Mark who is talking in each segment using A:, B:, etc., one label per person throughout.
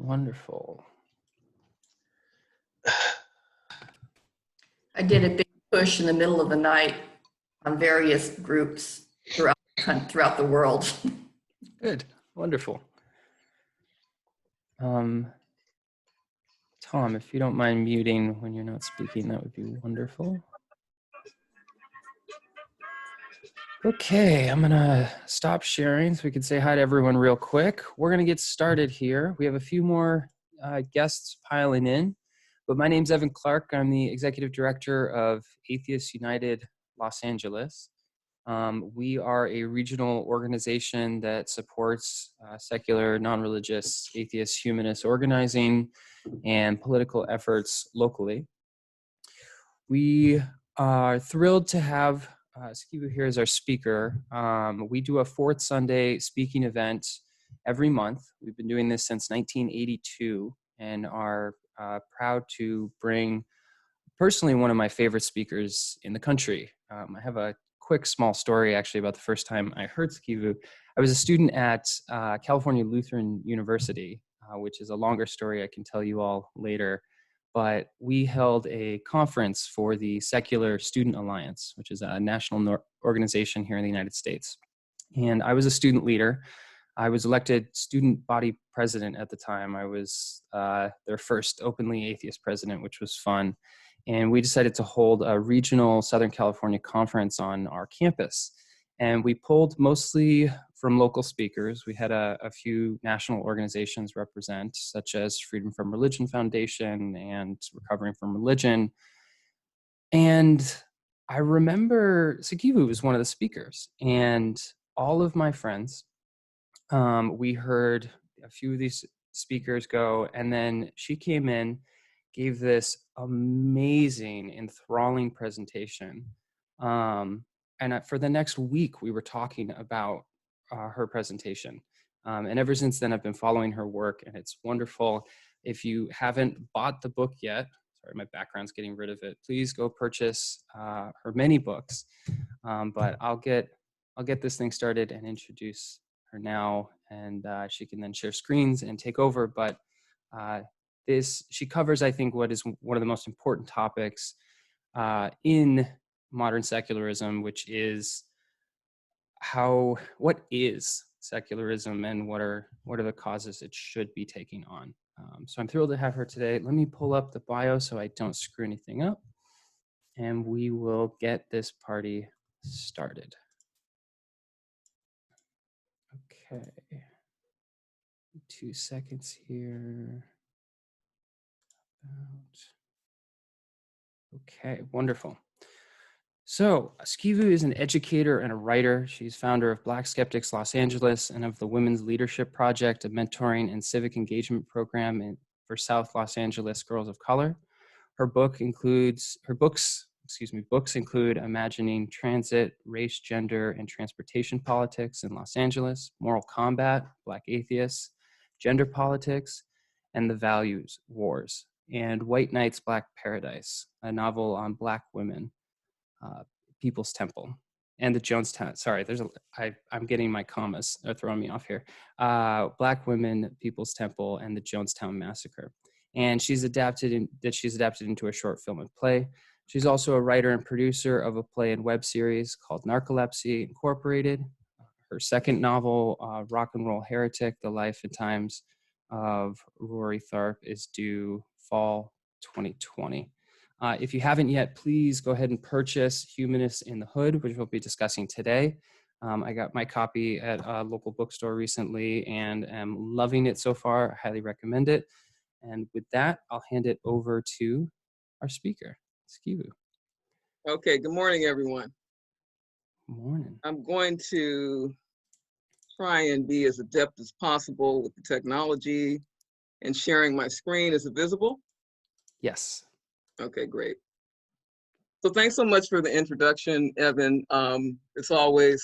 A: Wonderful.
B: I did a big push in the middle of the night on various groups throughout the world.
A: Good. Wonderful. Tom, if you don't mind muting when you're not speaking, that would be wonderful. Okay, I'm gonna stop sharing so we can say hi to everyone real quick. We're gonna get started here. We have a few more guests piling in, but my name's Evan Clark. I'm the Executive Director of Atheists United Los Angeles. We are a regional organization that supports secular, non-religious, atheist, humanist organizing and political efforts locally. We are thrilled to have Sikivu here as our speaker. We do a fourth Sunday speaking event every month. We've been doing this since 1982 and are proud to bring personally one of my favorite speakers in the country. I have a quick small story actually about the first time I heard Sikivu. I was a student at California Lutheran University, which is a longer story I can tell you all later. But we held a conference for the Secular Student Alliance, which is a national organization here in the United States. And I was a student leader. I was elected student body president at the time. I was their first openly atheist president, which was fun. And we decided to hold a regional Southern California conference on our campus. And we pulled mostly from local speakers. We had a few national organizations represent, such as Freedom from Religion Foundation and Recovering from Religion. And I remember Sikivu was one of the speakers. And all of my friends, we heard a few of these speakers go, and then she came in, gave this amazing, enthralling presentation. And for the next week, we were talking about her presentation. And ever since then, I've been following her work, and it's wonderful. If you haven't bought the book yet, sorry, my background's getting rid of it, please go purchase her many books. But I'll get this thing started and introduce her now, and she can then share screens and take over. But she covers, I think, what is one of the most important topics in modern secularism, which is what is secularism and what are the causes it should be taking on. So I'm thrilled to have her today. Let me pull up the bio so I don't screw anything up, and we will get this party started. Okay, 2 seconds here. Okay, wonderful. So Sikivu is an educator and a writer. She's founder of Black Skeptics Los Angeles and of the Women's Leadership Project, a mentoring and civic engagement program for South Los Angeles girls of color. Books include Imagining Transit, Race, Gender, and Transportation Politics in Los Angeles, Moral Combat, Black Atheists, Gender Politics, and the Values Wars, and White Knight's Black Paradise, a novel on Black women, People's Temple, and the Jonestown, sorry, I'm getting my commas, they're throwing me off here. Black Women, People's Temple, and the Jonestown Massacre. And she's adapted into a short film and play. She's also a writer and producer of a play and web series called Narcolepsy Incorporated. Her second novel, Rock and Roll Heretic, The Life and Times of Rory Tharp, is due fall 2020. If you haven't yet, please go ahead and purchase Humanists in the Hood, which we'll be discussing today. I got my copy at a local bookstore recently and am loving it so far. I highly recommend it. And with that, I'll hand it over to our speaker, Sikivu.
C: Okay, good morning, everyone.
A: Good morning.
C: I'm going to try and be as adept as possible with the technology and sharing my screen. Is it visible?
A: Yes.
C: Okay, great. So thanks so much for the introduction, Evan. It's always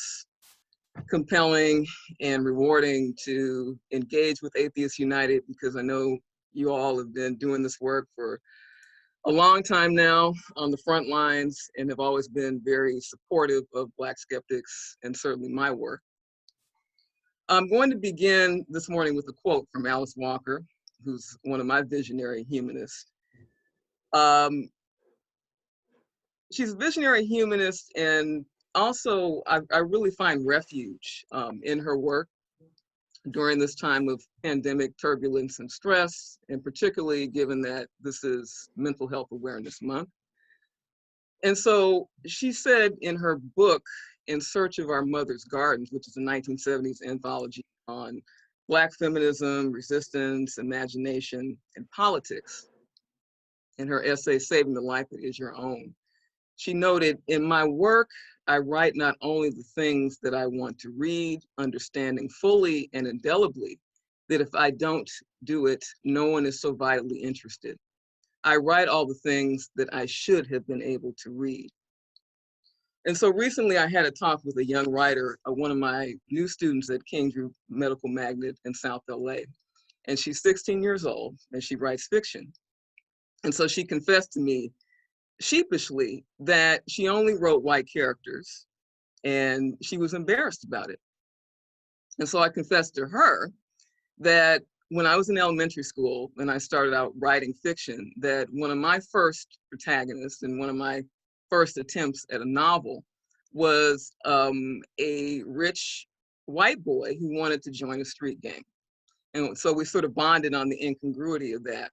C: compelling and rewarding to engage with Atheists United because I know you all have been doing this work for a long time now on the front lines and have always been very supportive of Black skeptics and certainly my work. I'm going to begin this morning with a quote from Alice Walker, who's one of my visionary humanists. She's a visionary humanist, and also I really find refuge in her work during this time of pandemic turbulence and stress, and particularly given that this is Mental Health Awareness Month. And so she said in her book, In Search of Our Mother's Gardens, which is a 1970s anthology on Black feminism, resistance, imagination, and politics, in her essay, Saving the Life That Is Your Own, she noted, in my work, I write not only the things that I want to read, understanding fully and indelibly that if I don't do it, no one is so vitally interested. I write all the things that I should have been able to read. And so recently I had a talk with a young writer, one of my new students at King Drew Medical Magnet in South LA. And she's 16 years old and she writes fiction. And so she confessed to me sheepishly that she only wrote white characters and she was embarrassed about it. And so I confessed to her that when I was in elementary school and I started out writing fiction, that one of my first protagonists and one of my first attempts at a novel was a rich white boy who wanted to join a street gang. And so we sort of bonded on the incongruity of that.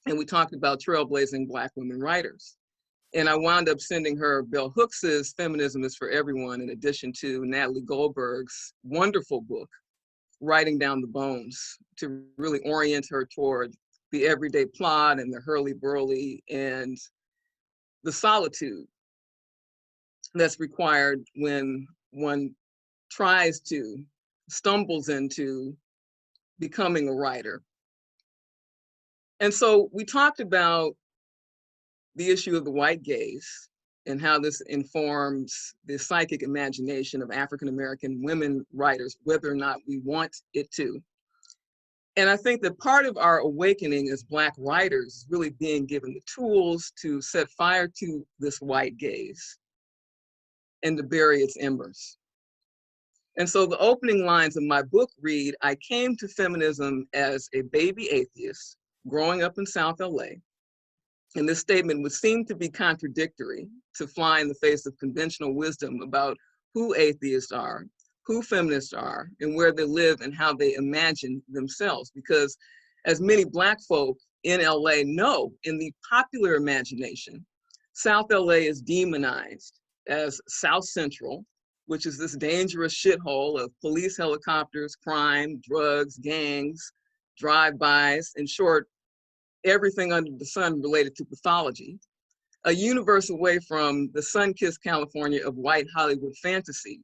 C: And we talked about trailblazing Black women writers. And I wound up sending her Bell Hooks's Feminism is for Everyone, in addition to Natalie Goldberg's wonderful book, Writing Down the Bones, to really orient her toward the everyday plot and the hurly-burly and the solitude that's required when one stumbles into becoming a writer. And so we talked about the issue of the white gaze and how this informs the psychic imagination of African-American women writers, whether or not we want it to. And I think that part of our awakening as Black writers is really being given the tools to set fire to this white gaze and to bury its embers. And so the opening lines of my book read, I came to feminism as a baby atheist growing up in South LA. And this statement would seem to be contradictory, to fly in the face of conventional wisdom about who atheists are, who feminists are, and where they live and how they imagine themselves. Because as many Black folk in LA know, in the popular imagination, South LA is demonized as South Central, which is this dangerous shithole of police helicopters, crime, drugs, gangs, drive-bys, in short, everything under the sun related to pathology, a universe away from the sun-kissed California of white Hollywood fantasy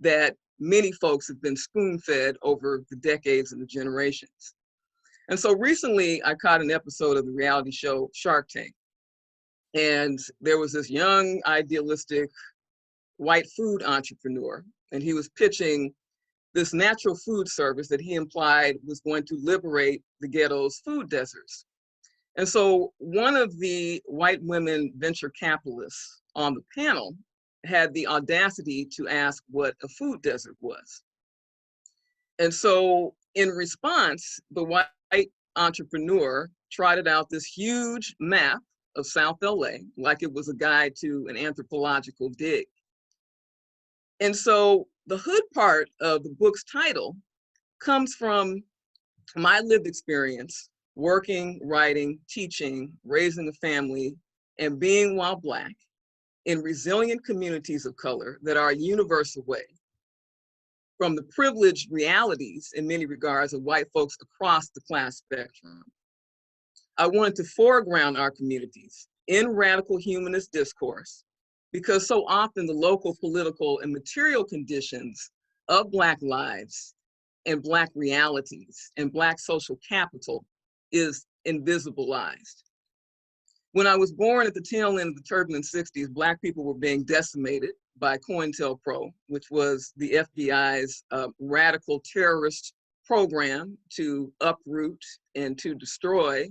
C: that many folks have been spoon-fed over the decades and the generations. And so recently I caught an episode of the reality show Shark Tank. And there was this young, idealistic, white food entrepreneur, and he was pitching this natural food service that he implied was going to liberate the ghetto's food deserts. And so one of the white women venture capitalists on the panel had the audacity to ask what a food desert was. And so in response, the white entrepreneur trotted out this huge map of South LA, like it was a guide to an anthropological dig. And so the hood part of the book's title comes from my lived experience working, writing, teaching, raising a family, and being while Black in resilient communities of color that are a universe away from the privileged realities in many regards of white folks across the class spectrum. I wanted to foreground our communities in radical humanist discourse because so often the local political and material conditions of Black lives and Black realities and Black social capital is invisibilized. When I was born at the tail end of the turbulent 60s, Black people were being decimated by COINTELPRO, which was the FBI's radical terrorist program to uproot and to destroy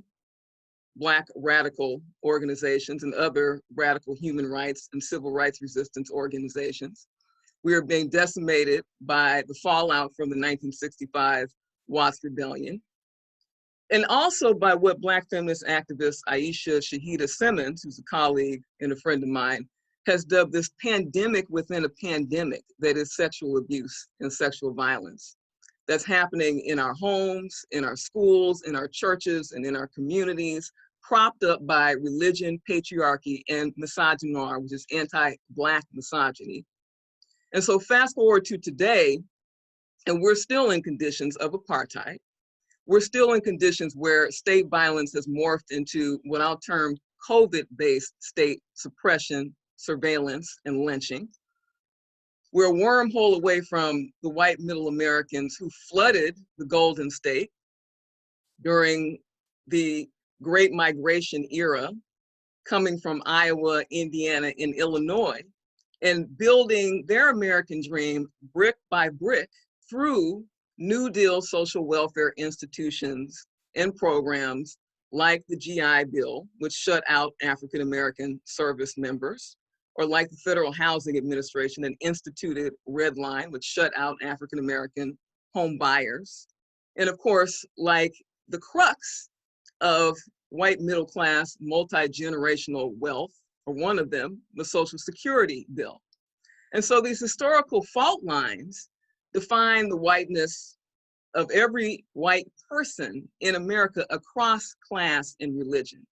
C: Black radical organizations and other radical human rights and civil rights resistance organizations. We are being decimated by the fallout from the 1965 Watts Rebellion. And also by what Black feminist activist Aisha Shahida Simmons, who's a colleague and a friend of mine, has dubbed this pandemic within a pandemic that is sexual abuse and sexual violence that's happening in our homes, in our schools, in our churches, and in our communities, propped up by religion, patriarchy, and misogynoir, which is anti-Black misogyny. And so fast forward to today, and we're still in conditions of apartheid. We're still in conditions where state violence has morphed into what I'll term COVID-based state suppression, surveillance, and lynching. We're a wormhole away from the white middle Americans who flooded the Golden State during the Great Migration era, coming from Iowa, Indiana, and Illinois, and building their American dream brick by brick through New Deal social welfare institutions and programs like the GI Bill, which shut out African American service members, or like the Federal Housing Administration and instituted Red Line, which shut out African American home buyers. And of course, like the crux of white middle class, multi-generational wealth, or one of them, the Social Security Bill. And so these historical fault lines define the whiteness of every white person in America across class and religion.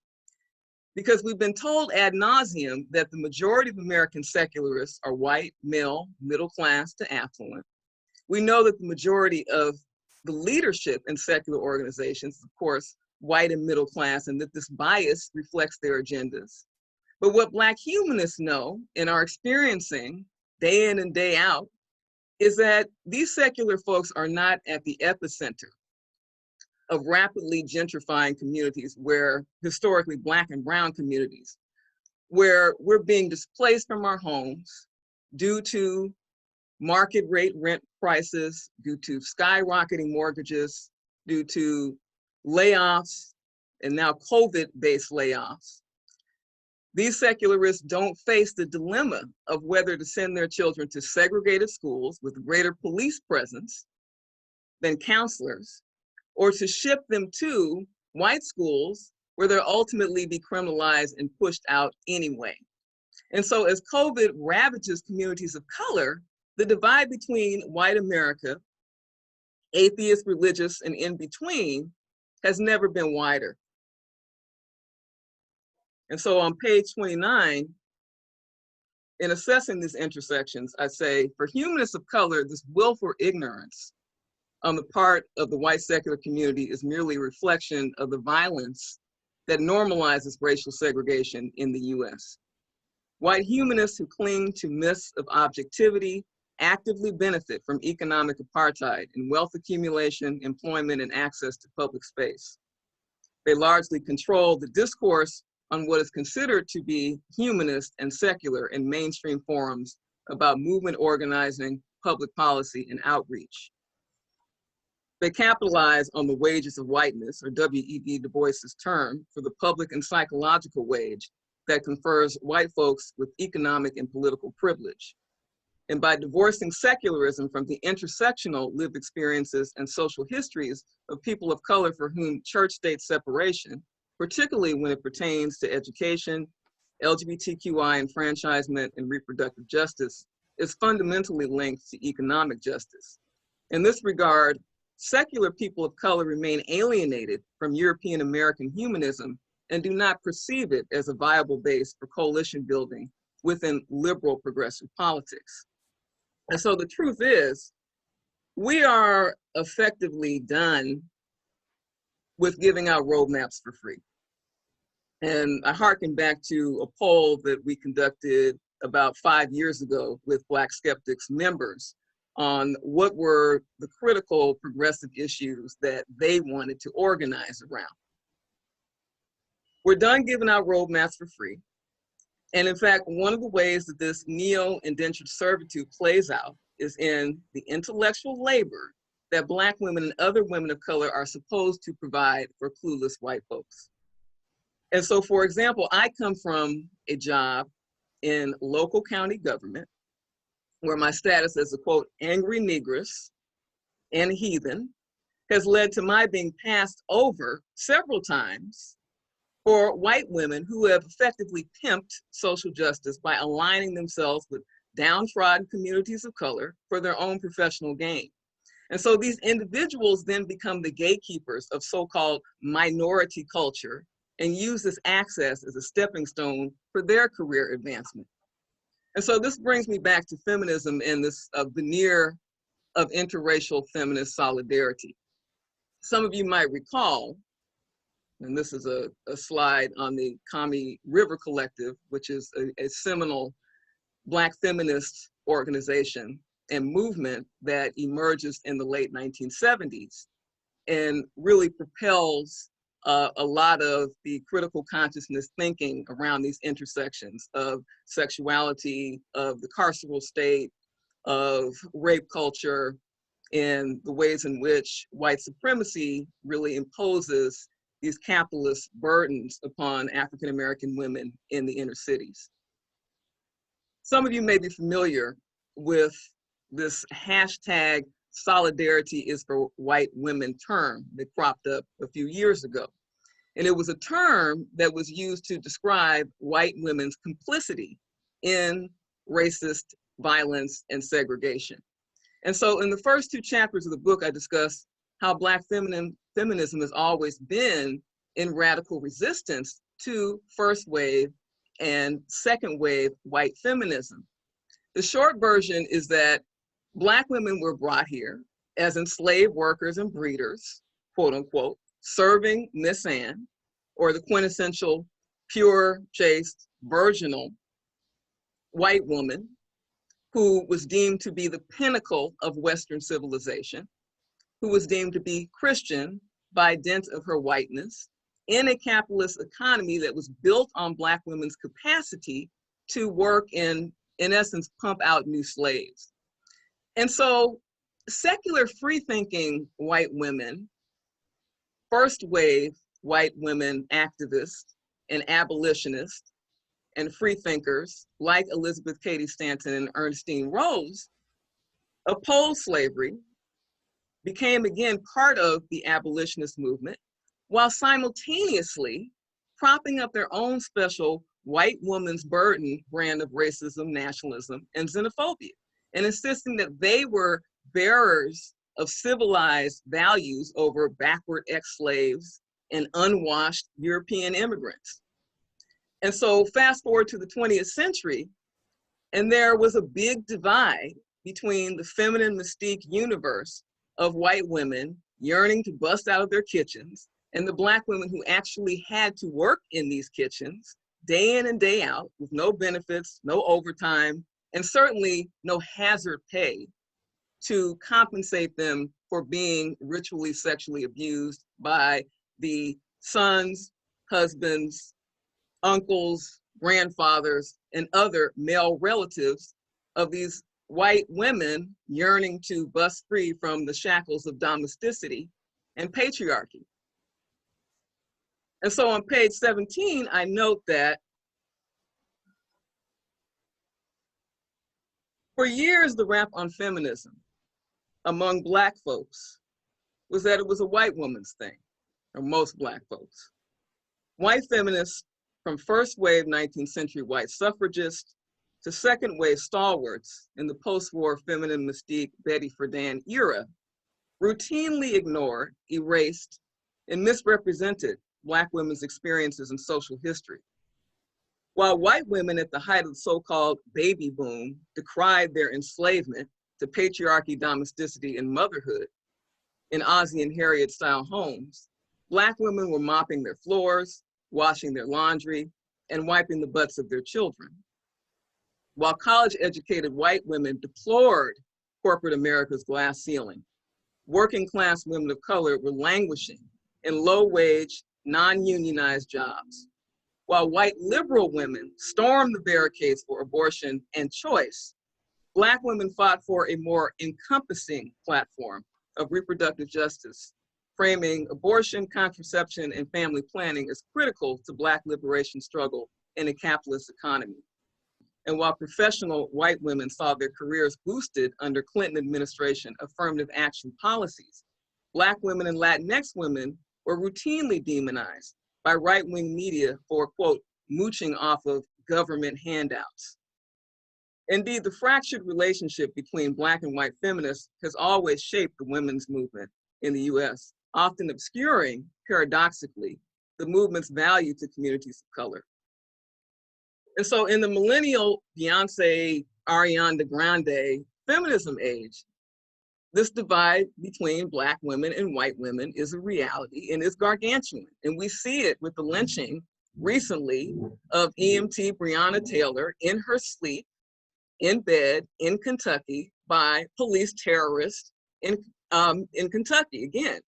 C: Because we've been told ad nauseum that the majority of American secularists are white, male, middle class to affluent. We know that the majority of the leadership in secular organizations, of course, white and middle class, and that this bias reflects their agendas. But what Black humanists know and are experiencing day in and day out is that these secular folks are not at the epicenter of rapidly gentrifying communities where historically Black and brown communities, where we're being displaced from our homes due to market rate rent prices, due to skyrocketing mortgages, due to layoffs, and now COVID-based layoffs. These secularists don't face the dilemma of whether to send their children to segregated schools with greater police presence than counselors, or to ship them to white schools where they'll ultimately be criminalized and pushed out anyway. And so as COVID ravages communities of color, the divide between white America, atheist, religious, and in between has never been wider. And so on page 29, in assessing these intersections, I say, for humanists of color, this willful ignorance on the part of the white secular community is merely a reflection of the violence that normalizes racial segregation in the US. White humanists who cling to myths of objectivity actively benefit from economic apartheid in wealth accumulation, employment, and access to public space. They largely control the discourse on what is considered to be humanist and secular in mainstream forums about movement organizing, public policy, and outreach. They capitalize on the wages of whiteness, or W.E.B. Du Bois's term, for the public and psychological wage that confers white folks with economic and political privilege. And by divorcing secularism from the intersectional lived experiences and social histories of people of color for whom church-state separation, particularly when it pertains to education, LGBTQI enfranchisement, and reproductive justice, is fundamentally linked to economic justice. In this regard, secular people of color remain alienated from European American humanism and do not perceive it as a viable base for coalition building within liberal progressive politics. And so the truth is, we are effectively done with giving out roadmaps for free. And I hearken back to a poll that we conducted about 5 years ago with Black Skeptics members on what were the critical progressive issues that they wanted to organize around. We're done giving out roadmaps for free. And in fact, one of the ways that this neo-indentured servitude plays out is in the intellectual labor that Black women and other women of color are supposed to provide for clueless white folks. And so, for example, I come from a job in local county government where my status as a, quote, angry negress and heathen has led to my being passed over several times for white women who have effectively pimped social justice by aligning themselves with downtrodden communities of color for their own professional gain. And so these individuals then become the gatekeepers of so-called minority culture and use this access as a stepping stone for their career advancement. And so this brings me back to feminism and this veneer of interracial feminist solidarity. Some of you might recall, and this is a slide on the COMBAHEE River Collective, which is a seminal Black feminist organization and movement that emerges in the late 1970s and really propels a lot of the critical consciousness thinking around these intersections of sexuality, of the carceral state, of rape culture, and the ways in which white supremacy really imposes these capitalist burdens upon African-American women in the inner cities. Some of you may be familiar with this hashtag solidarity is for white women term that cropped up a few years ago. And it was a term that was used to describe white women's complicity in racist violence and segregation. And so in the first two chapters of the book, I discuss how Black feminism has always been in radical resistance to first wave and second wave white feminism. The short version is that Black women were brought here as enslaved workers and breeders, quote unquote, serving Miss Anne, or the quintessential pure, chaste, virginal white woman who was deemed to be the pinnacle of Western civilization, who was deemed to be Christian by dint of her whiteness, in a capitalist economy that was built on Black women's capacity to work in essence, pump out new slaves. And so secular free-thinking white women, first wave white women activists and abolitionists and free thinkers like Elizabeth Cady Stanton and Ernestine Rose opposed slavery, became again part of the abolitionist movement, while simultaneously propping up their own special white woman's burden brand of racism, nationalism, and xenophobia, and insisting that they were bearers of civilized values over backward ex-slaves and unwashed European immigrants. And so fast forward to the 20th century, and there was a big divide between the feminine mystique universe of white women yearning to bust out of their kitchens and the Black women who actually had to work in these kitchens day in and day out with no benefits, no overtime, and certainly no hazard pay to compensate them for being ritually sexually abused by the sons, husbands, uncles, grandfathers, and other male relatives of these white women yearning to bust free from the shackles of domesticity and patriarchy. And so on page 17, I note that for years, the rap on feminism among Black folks was that it was a white woman's thing, or most Black folks. White feminists from first wave 19th century white suffragists to second wave stalwarts in the post-war feminine mystique Betty Friedan era routinely ignored, erased, and misrepresented Black women's experiences in social history. While white women at the height of the so-called baby boom decried their enslavement to patriarchy, domesticity, and motherhood in Ozzie and Harriet style homes, Black women were mopping their floors, washing their laundry, and wiping the butts of their children. While college-educated white women deplored corporate America's glass ceiling, working class women of color were languishing in low-wage, non-unionized jobs. While white liberal women stormed the barricades for abortion and choice, Black women fought for a more encompassing platform of reproductive justice, framing abortion, contraception, and family planning as critical to Black liberation struggle in a capitalist economy. And while professional white women saw their careers boosted under Clinton administration affirmative action policies, Black women and Latinx women were routinely demonized by right-wing media for, quote, mooching off of government handouts. Indeed, the fractured relationship between Black and white feminists has always shaped the women's movement in the US, often obscuring, paradoxically, the movement's value to communities of color. And so in the millennial Beyonce, Ariana Grande feminism age, this divide between Black women and white women is a reality and is gargantuan. And we see it with the lynching recently of EMT Breonna Taylor in her sleep, in bed, in Kentucky, by police terrorists in Kentucky. Again,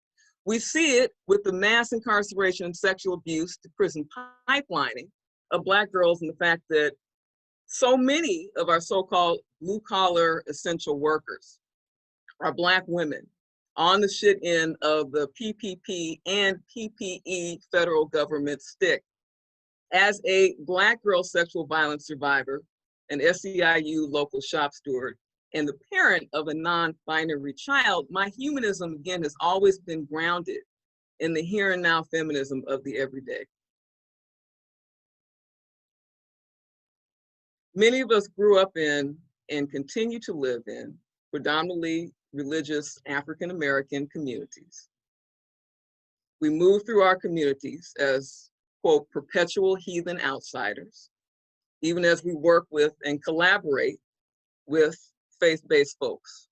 C: we see it with the mass incarceration and sexual abuse to prison pipelining of Black girls, and the fact that so many of our so-called blue-collar essential workers are Black women on the shit end of the PPP and PPE federal government stick. As a Black girl sexual violence survivor, an SEIU local shop steward, and the parent of a non-binary child, my humanism, again, has always been grounded in the here and now feminism of the everyday. Many of us grew up in and continue to live in predominantly religious African-American communities. We move through our communities as, quote, perpetual heathen outsiders, even as we work with and collaborate with faith-based folks.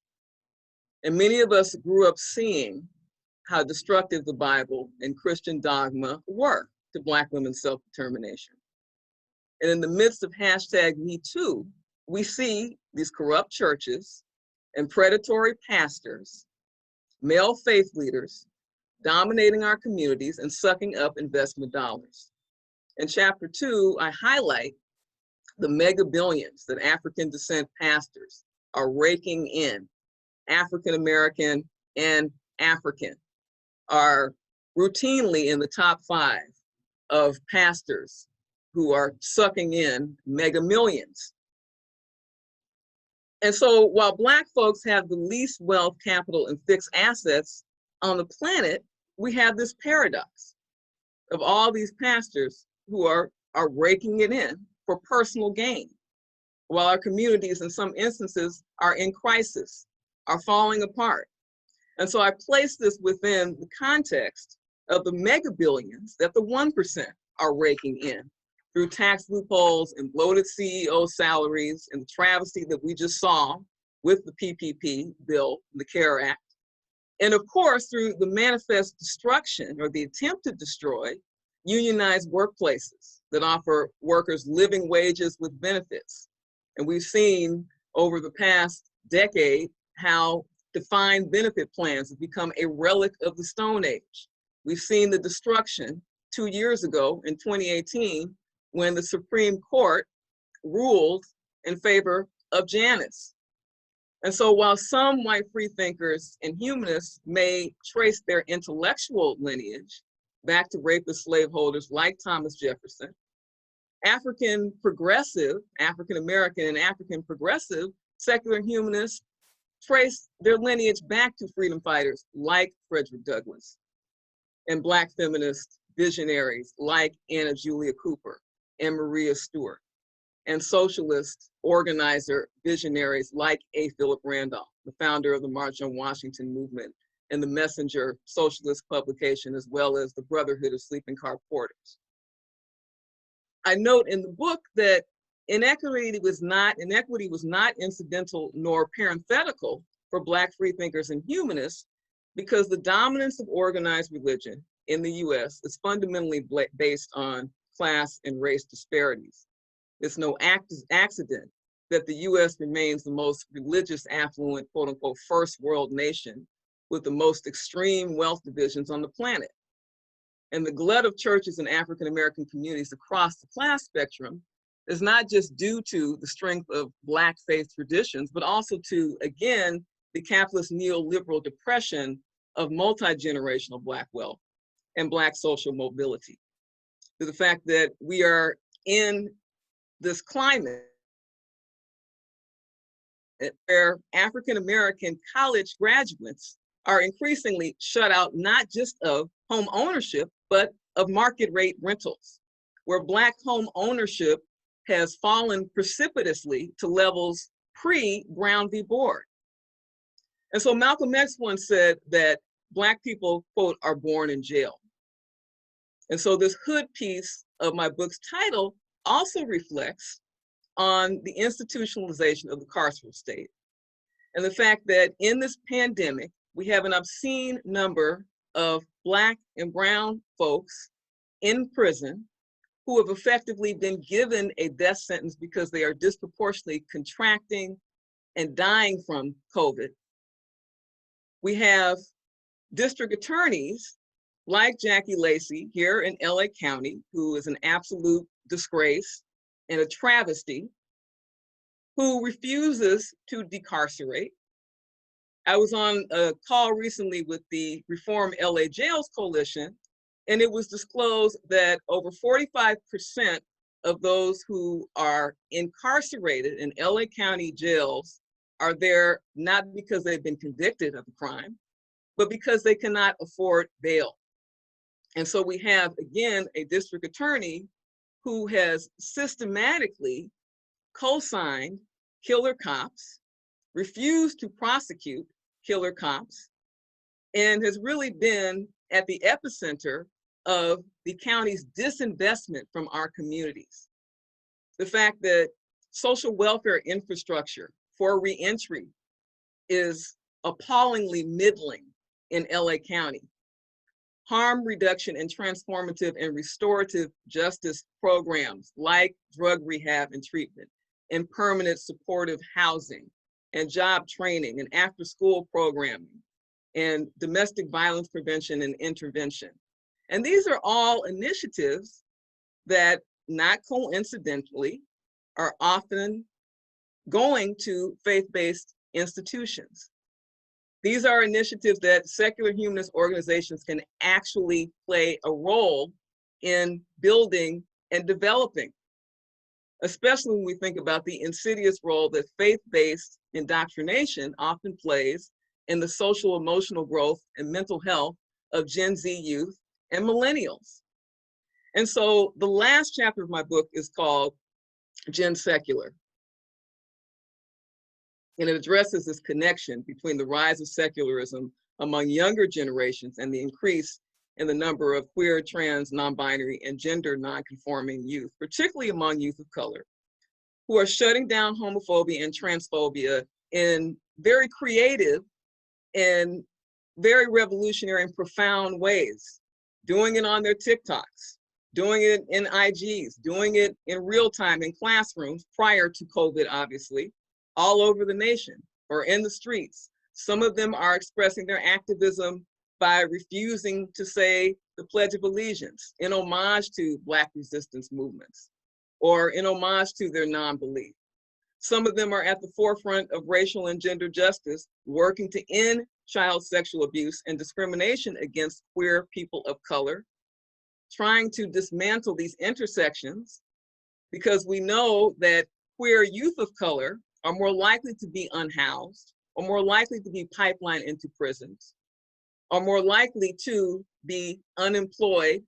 C: And many of us grew up seeing how destructive the Bible and Christian dogma were to Black women's self-determination. And in the midst of #MeToo, we see these corrupt churches and predatory pastors, male faith leaders, dominating our communities and sucking up investment dollars. In chapter 2, I highlight the mega billions that African descent pastors are raking in. African American and African are routinely in the top 5 of pastors who are sucking in mega millions. And so while Black folks have the least wealth, capital, and fixed assets on the planet, we have this paradox of all these pastors who are raking it in for personal gain, while our communities in some instances are in crisis, are falling apart. And so I place this within the context of the mega billions that the 1% are raking in through tax loopholes and bloated CEO salaries and the travesty that we just saw with the PPP bill, the CARE Act. And of course, through the manifest destruction or the attempt to destroy unionized workplaces that offer workers living wages with benefits. And we've seen over the past decade how defined benefit plans have become a relic of the Stone Age. We've seen the destruction 2 years ago in 2018 when the Supreme Court ruled in favor of Janus. And so while some white freethinkers and humanists may trace their intellectual lineage back to rapist slaveholders like Thomas Jefferson, African progressive, African American and African progressive secular humanists trace their lineage back to freedom fighters like Frederick Douglass, and Black feminist visionaries like Anna Julia Cooper and Maria Stewart, and socialist organizer visionaries like A. Philip Randolph, the founder of the March on Washington movement and the Messenger socialist publication, as well as the Brotherhood of Sleeping Car Porters. I note in the book that inequity was not incidental nor parenthetical for Black freethinkers and humanists, because the dominance of organized religion in the US is fundamentally based on class and race disparities. It's no accident that the US remains the most religious, affluent, quote unquote, first world nation with the most extreme wealth divisions on the planet. And the glut of churches in African American communities across the class spectrum is not just due to the strength of Black faith traditions, but also to, again, the capitalist neoliberal depression of multi-generational Black wealth and Black social mobility. To the fact that we are in this climate where African American college graduates are increasingly shut out not just of home ownership, but of market rate rentals, where Black home ownership has fallen precipitously to levels pre-Brown v. Board. And so Malcolm X once said that Black people, quote, are born in jail. And so this hood piece of my book's title also reflects on the institutionalization of the carceral state and the fact that in this pandemic, we have an obscene number of Black and brown folks in prison who have effectively been given a death sentence because they are disproportionately contracting and dying from COVID. We have district attorneys like Jackie Lacey here in LA County, who is an absolute disgrace and a travesty, who refuses to decarcerate. I was on a call recently with the Reform LA Jails Coalition, and it was disclosed that over 45% of those who are incarcerated in LA County jails are there not because they've been convicted of a crime, but because they cannot afford bail. And so we have, again, a district attorney who has systematically co-signed killer cops, refused to prosecute killer cops, and has really been at the epicenter of the county's disinvestment from our communities. The fact that social welfare infrastructure for reentry is appallingly middling in LA County. Harm reduction and transformative and restorative justice programs like drug rehab and treatment, and permanent supportive housing, and job training, and after-school programming, and domestic violence prevention and intervention. And these are all initiatives that, not coincidentally, are often going to faith-based institutions. These are initiatives that secular humanist organizations can actually play a role in building and developing, especially when we think about the insidious role that faith-based indoctrination often plays in the social emotional growth and mental health of Gen Z youth and millennials. And so the last chapter of my book is called Gen Secular. And it addresses this connection between the rise of secularism among younger generations and the increase in the number of queer, trans, non-binary, and gender non-conforming youth, particularly among youth of color, who are shutting down homophobia and transphobia in very creative and very revolutionary and profound ways, doing it on their TikToks, doing it in IGs, doing it in real time in classrooms prior to COVID, obviously, all over the nation or in the streets. Some of them are expressing their activism by refusing to say the Pledge of Allegiance in homage to Black resistance movements or in homage to their non-belief. Some of them are at the forefront of racial and gender justice, working to end child sexual abuse and discrimination against queer people of color, trying to dismantle these intersections because we know that queer youth of color are more likely to be unhoused, or more likely to be pipelined into prisons, are more likely to be unemployed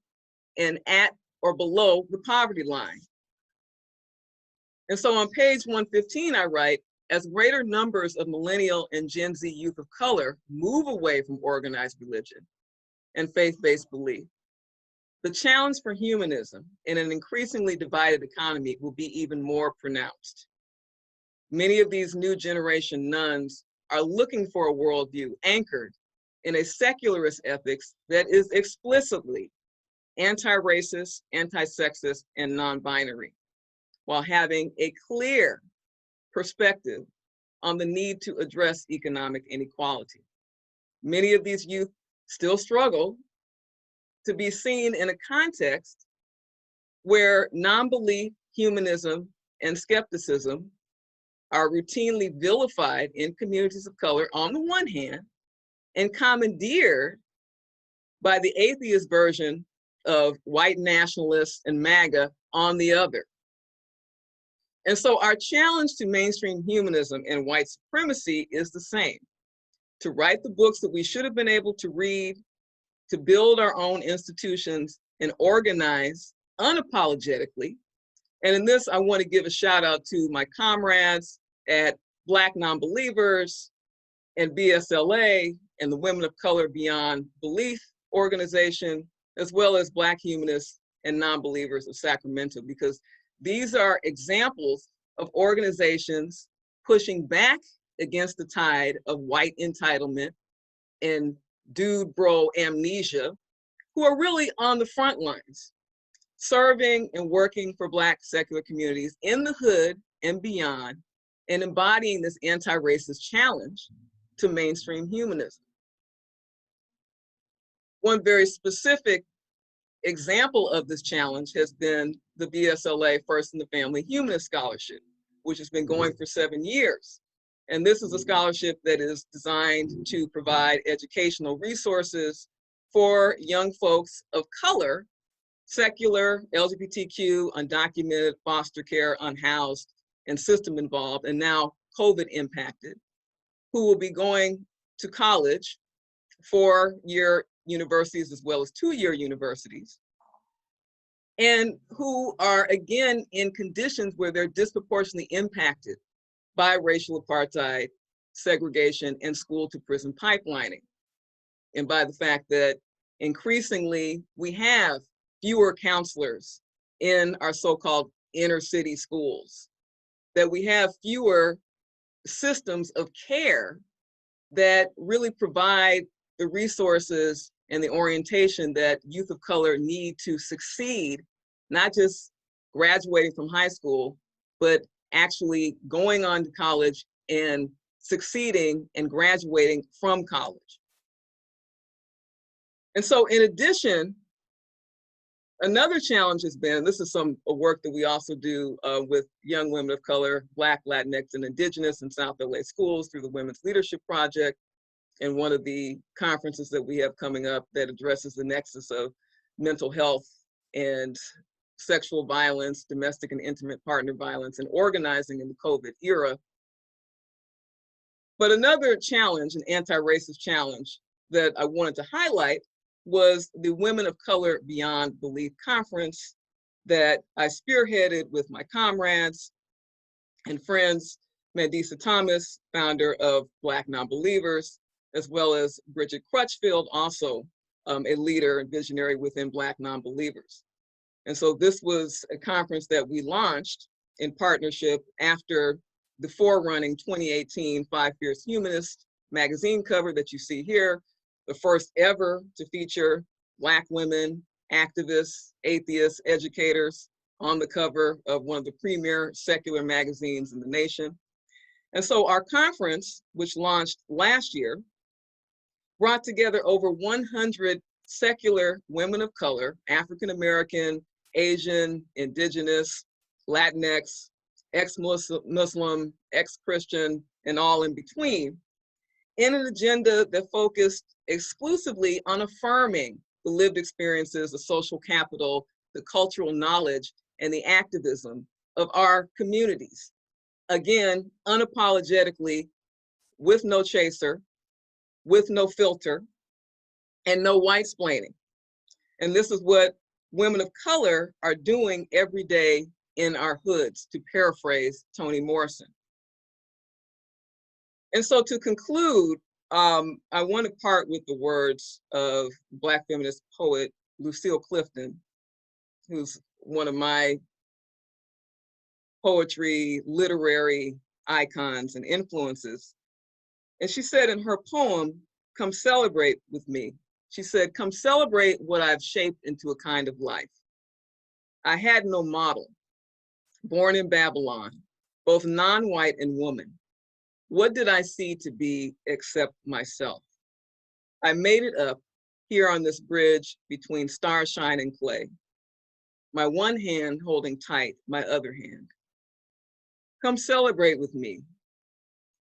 C: and at or below the poverty line. And so on page 115, I write, as greater numbers of millennial and Gen Z youth of color move away from organized religion and faith-based belief, the challenge for humanism in an increasingly divided economy will be even more pronounced. Many of these new generation nuns are looking for a worldview anchored in a secularist ethics that is explicitly anti-racist, anti-sexist, and non-binary, while having a clear perspective on the need to address economic inequality. Many of these youth still struggle to be seen in a context where non-belief, humanism, and skepticism are routinely vilified in communities of color on the one hand, and commandeered by the atheist version of white nationalists and MAGA on the other. And so our challenge to mainstream humanism and white supremacy is the same: to write the books that we should have been able to read, to build our own institutions and organize unapologetically. And in this, I want to give a shout out to my comrades at Black Nonbelievers and BSLA and the Women of Color Beyond Belief organization, as well as Black Humanists and Nonbelievers of Sacramento, because these are examples of organizations pushing back against the tide of white entitlement and dude bro amnesia, who are really on the front lines, serving and working for Black secular communities in the hood and beyond, and embodying this anti-racist challenge to mainstream humanism. One very specific example of this challenge has been the BSLA First in the Family Humanist Scholarship, which has been going for 7 years. And this is a scholarship that is designed to provide educational resources for young folks of color, secular, LGBTQ, undocumented, foster care, unhoused, and system involved, and now COVID impacted, who will be going to college, 4-year universities as well as 2-year universities, and who are again in conditions where they're disproportionately impacted by racial apartheid, segregation, and school to prison pipelining, and by the fact that increasingly we have fewer counselors in our so-called inner city schools, that we have fewer systems of care that really provide the resources and the orientation that youth of color need to succeed, not just graduating from high school, but actually going on to college and succeeding and graduating from college. And so in addition, another challenge has been, this is some work that we also do with young women of color, Black, Latinx, and Indigenous in South LA schools through the Women's Leadership Project, and one of the conferences that we have coming up that addresses the nexus of mental health and sexual violence, domestic and intimate partner violence, and organizing in the COVID era. But another challenge, an anti-racist challenge that I wanted to highlight, was the Women of Color Beyond Belief conference that I spearheaded with my comrades and friends, Mandisa Thomas, founder of Black Nonbelievers, as well as Bridget Crutchfield, also a leader and visionary within Black Nonbelievers. And so this was a conference that we launched in partnership after the forerunning 2018 Five Fierce Humanist magazine cover that you see here, the first ever to feature Black women, activists, atheists, educators on the cover of one of the premier secular magazines in the nation. And so our conference, which launched last year, brought together over 100 secular women of color, African-American, Asian, Indigenous, Latinx, ex-Muslim, ex-Christian, and all in between, in an agenda that focused exclusively on affirming the lived experiences, the social capital, the cultural knowledge, and the activism of our communities. Again, unapologetically, with no chaser, with no filter, and no white-splaining. And this is what women of color are doing every day in our hoods, to paraphrase Toni Morrison. And so to conclude, I want to part with the words of Black feminist poet Lucille Clifton, who's one of my poetry, literary icons and influences. And she said in her poem, "Come celebrate with me." She said, "Come celebrate what I've shaped into a kind of life. I had no model, born in Babylon, both non-white and woman. What did I see to be except myself? I made it up here on this bridge between starshine and clay, my one hand holding tight my other hand. Come celebrate with me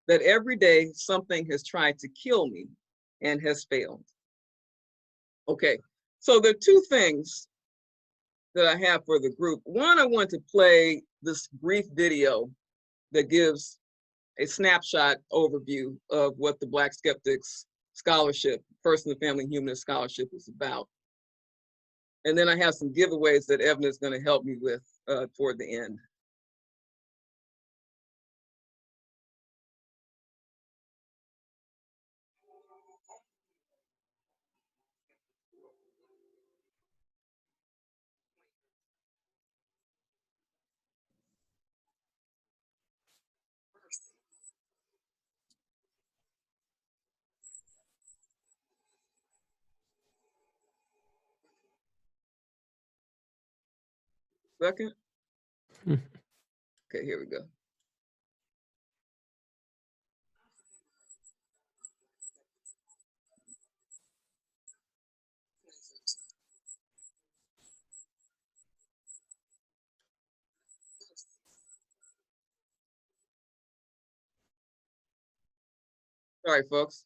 C: that every day something has tried to kill me and has failed." Okay, so there are two things that I have for the group. One, I want to play this brief video that gives a snapshot overview of what the Black Skeptics Scholarship, First in the Family Humanist Scholarship is about. And then I have some giveaways that Evan is going to help me with toward the end. Second. Okay, here we go. Sorry, folks.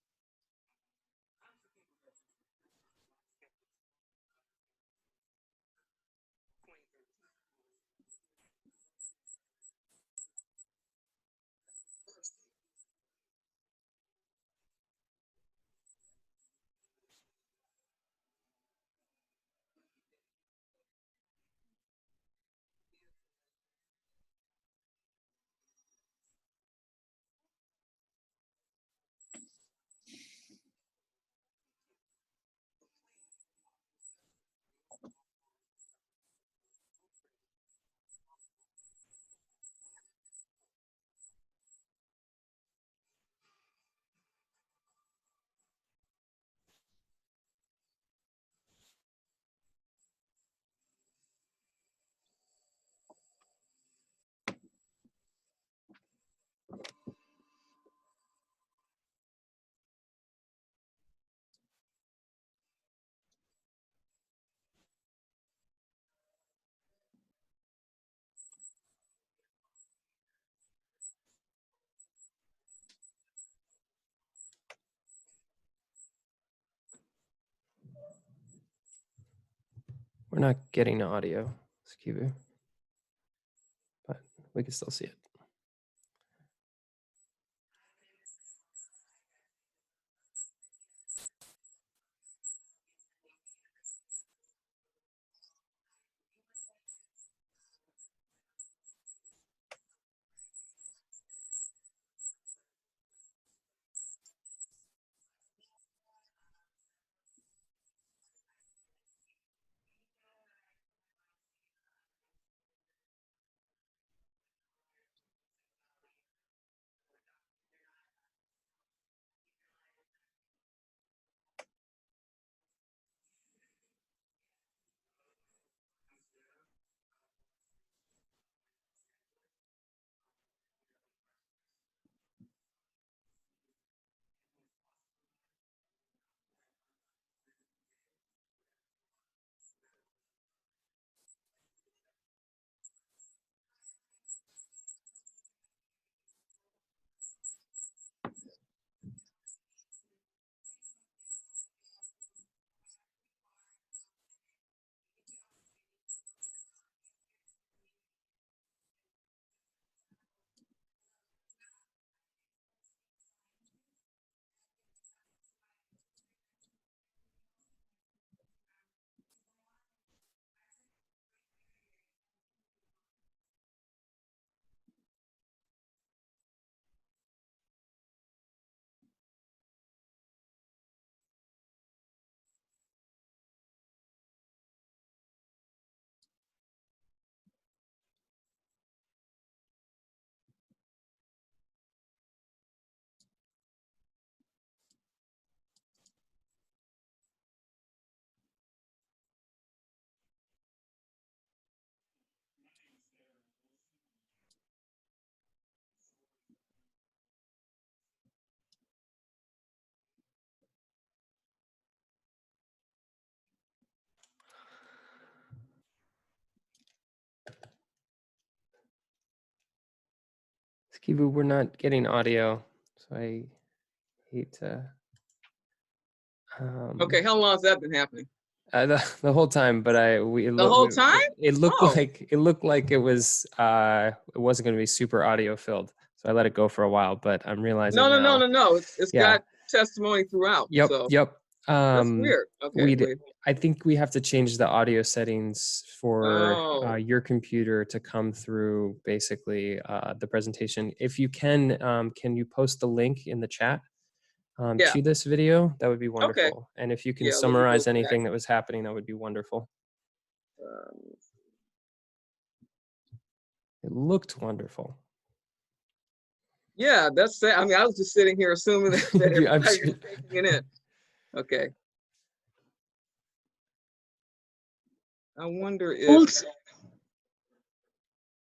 A: We're not getting audio, Sikivu, but we can still see it. Sikivu, we're not getting audio, so I hate to.
C: Okay, how long has that been happening?
A: The whole time, but
C: The whole time?
A: it looked
C: Oh.
A: like it was it wasn't going to be super audio filled. So I let it go for a while, but I'm realizing
C: No. It's
A: Yeah.
C: got testimony throughout.
A: Yep,
C: So
A: yep.
C: that's weird. Okay, wait.
A: I think we have to change the audio settings for
C: Oh.
A: your computer to come through basically the presentation. If you can you post the link in the chat
C: Yeah.
A: to this video? That would be
C: Okay.
A: wonderful. And if you can
C: Yeah, let me go
A: summarize
C: back.
A: anything that was happening, that would be wonderful. It looked wonderful.
C: Yeah, that's it. I mean, I was just sitting here assuming that everybody was taking it in. Okay. I wonder if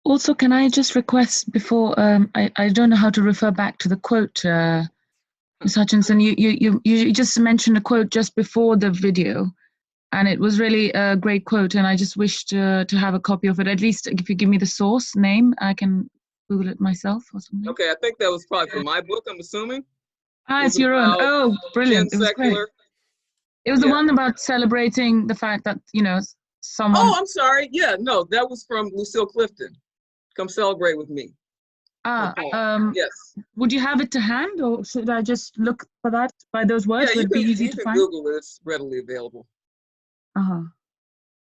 D: Also, can I just request before I don't know how to refer back to the quote, Ms. Hutchinson. You just mentioned a quote just before the video, and it was really a great quote. And I just wish to have a copy of it. At least if you give me the source name, I can Google it myself or something.
C: okay, I think that was probably from my book, I'm assuming.
D: Ah, it's your own. Oh, brilliant! It was great. It was the one about celebrating the fact that someone.
C: Oh, I'm sorry. Yeah, no, that was from Lucille Clifton. Come celebrate with me.
D: Ah,
C: yes.
D: Would you have it to hand, or should I just look for that by those words?
C: Yeah,
D: Would it be easy to find?
C: Google it. It's readily available.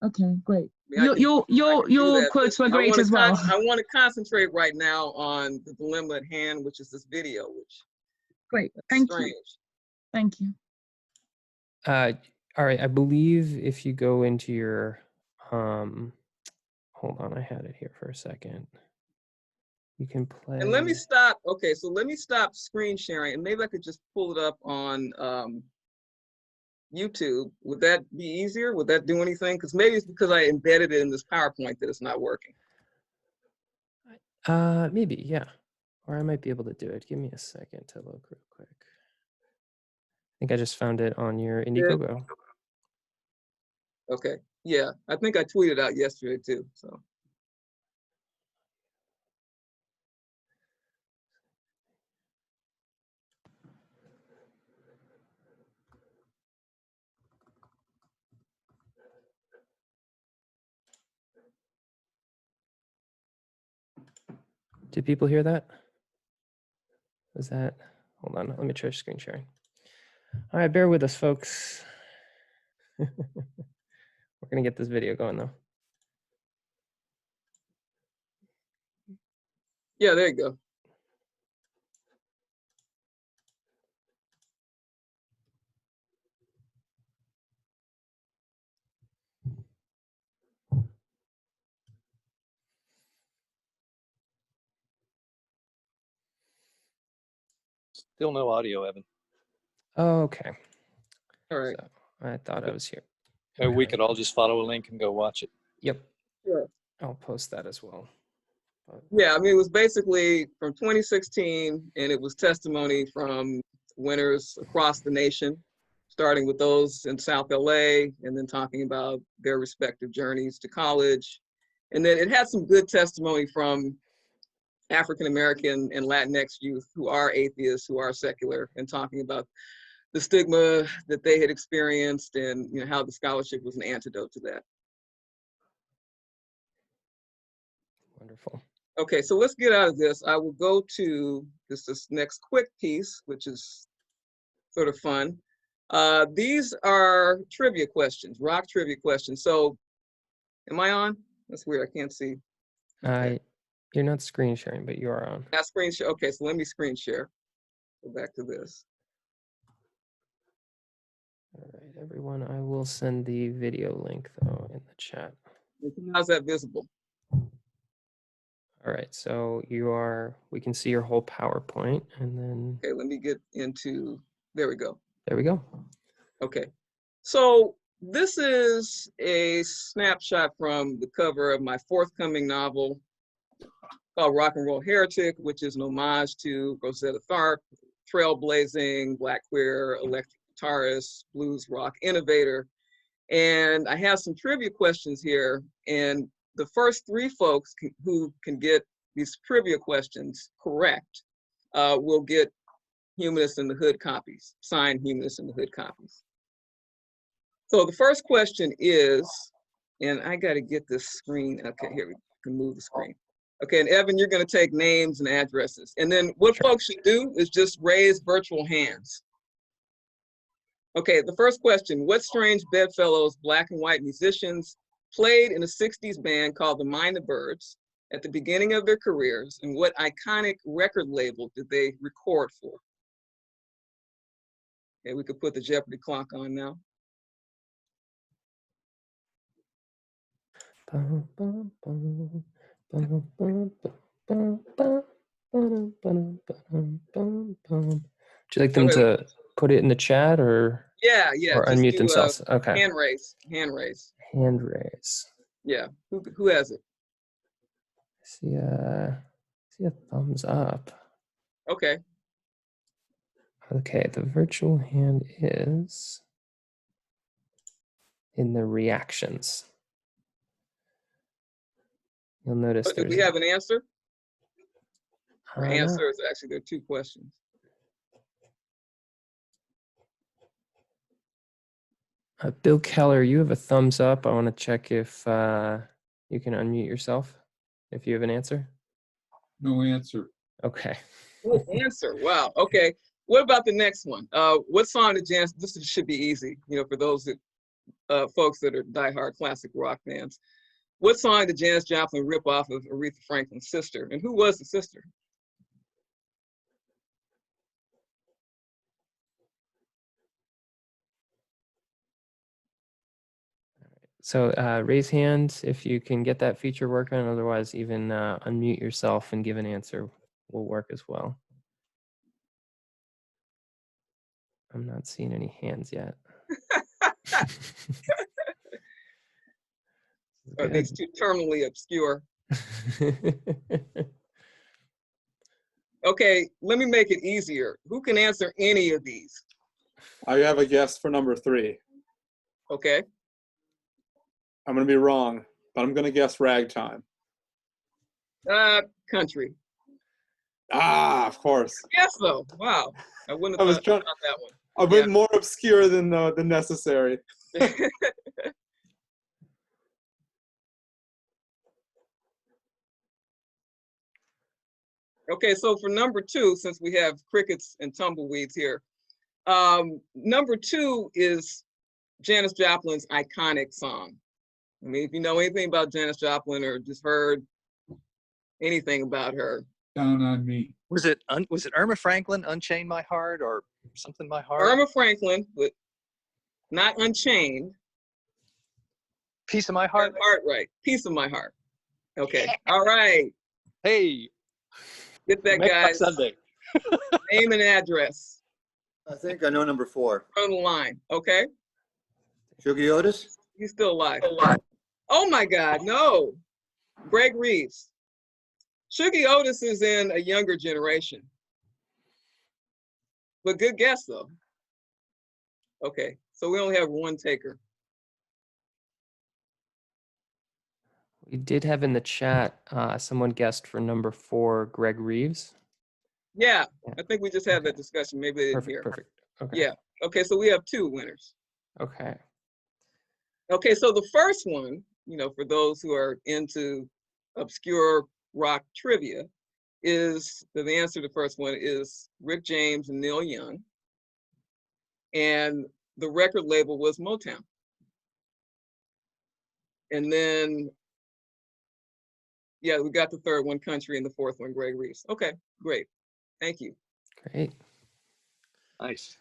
D: Okay, great.
C: I mean,
D: Your quotes were great as well.
C: I want to concentrate right now on the dilemma at hand, which is this video, which
D: great. Thank
C: strange.
D: you. Thank you.
A: All right, I believe if you go into your hold on, I had it here for a second. You can play.
C: And let me stop. Okay, so let me stop screen sharing, and maybe I could just pull it up on YouTube. Would that be easier? Would that do anything? Because maybe it's because I embedded it in this PowerPoint that it's not working.
A: Maybe, yeah. Or I might be able to do it. Give me a second to look real quick. I think I just found it on your Indiegogo.
C: Okay, yeah. I think I tweeted out yesterday too, so.
A: Did people hear that? Was that, hold on, let me try screen sharing. All right, bear with us, folks. We're gonna get this video going though.
C: Yeah, there you go.
E: Still no audio, Evan.
A: Okay.
C: All right.
A: So I thought I was here.
E: Maybe we could all just follow a link and go watch it.
A: Yep.
C: Sure.
A: I'll post that as well.
C: Yeah, I mean, it was basically from 2016, and it was testimony from winners across the nation, starting with those in South LA, and then talking about their respective journeys to college. And then it had some good testimony from African American and Latinx youth who are atheists, who are secular, and talking about the stigma that they had experienced and how the scholarship was an antidote to that.
A: Wonderful.
C: Okay, so let's get out of this. I will go to this next quick piece, which is sort of fun. These are trivia questions, rock trivia questions. So, am I on? That's weird, I can't see. Okay.
A: You're not screen sharing, but you are on.
C: Not screen share. Okay, so let me screen share. Go back to this.
A: All right, everyone, I will send the video link though in the chat.
C: How's that visible?
A: All right, so we can see your whole PowerPoint and then.
C: Okay, let me get into, there we go.
A: There we go.
C: Okay, so this is a snapshot from the cover of my forthcoming novel called Rock and Roll Heretic, which is an homage to Rosetta Tharpe, trailblazing Black queer electric guitarist, blues rock innovator. And I have some trivia questions here, and the first three folks who can get these trivia questions correct will get Humanist in the Hood copies, signed Humanist in the Hood copies. So the first question is, and I got to get this screen. Okay, here we can move the screen. Okay, and Evan, you're going to take names and addresses. And then what folks should do is just raise virtual hands. Okay, the first question, what strange bedfellows Black and white musicians played in a 60s band called the Mind the Birds at the beginning of their careers, and what iconic record label did they record for? Okay, we could put the Jeopardy clock on now.
A: Would you like them to put it in the chat or
C: Yeah,
A: or
C: just
A: unmute
C: do
A: themselves? Okay.
C: hand raise, hand raise.
A: Hand raise.
C: Yeah, who has it?
A: See a thumbs up.
C: Okay,
A: Okay, the virtual hand is in the reactions. You'll notice
C: but do
A: there's
C: we have an answer? Or
A: no.
C: answers, actually, there are two questions.
A: Bill Keller, you have a thumbs up. I want to check if you can unmute yourself if you have an answer.
F: No answer.
A: Okay.
C: No answer, wow, okay. What about the next one? What song did Janis, this should be easy, you know, for those that, folks that are diehard classic rock fans. What song did Janis Joplin rip off of Aretha Franklin's sister? And who was the sister?
A: So raise hands if you can get that feature working. Otherwise, even unmute yourself and give an answer will work as well. I'm not seeing any hands yet.
C: Are these two terminally obscure? Okay, let me make it easier. Who can answer any of these?
G: I have a guess for number 3.
C: Okay,
G: I'm going to be wrong, but I'm going to guess ragtime.
C: country.
G: Ah, of course.
C: Yes, though. Wow, I wouldn't
G: I
C: have
G: was
C: thought
G: trying.
C: about that one.
G: A bit more obscure than necessary.
C: Okay, so for number 2, since we have crickets and tumbleweeds here, number 2 is Janis Joplin's iconic song. I mean, if you know anything about Janis Joplin or just heard anything about her.
F: Down on me.
E: Was it Irma Franklin, Unchain My Heart, or something My Heart?
C: Irma Franklin, but not Unchained.
E: Piece of My Heart?
C: Heart, right. Piece of My Heart. Okay, all right.
E: Hey,
C: Get that
E: make my
C: guy's
E: Sunday.
C: name and address
H: I think I know number 4.
C: on the line, okay?
H: Sugar Otis?
C: He's still alive. Oh my God, no. Greg Reeves. Shuggie Otis is in a younger generation. But good guess though. Okay, so we only have one taker.
A: We did have in the chat someone guessed for number 4, Greg Reeves.
C: Yeah, I think we just had that discussion. Maybe they didn't hear.
A: Perfect. Okay.
C: Yeah, okay, so we have 2 winners.
A: Okay.
C: Okay, so the first one, you know, for those who are into obscure rock trivia, is the answer to the first one is Rick James and Neil Young. And the record label was Motown. And then, yeah, we got the third one, country, and the fourth one, Greg Reeves. Okay, great. Thank you.
A: Great.
E: Nice.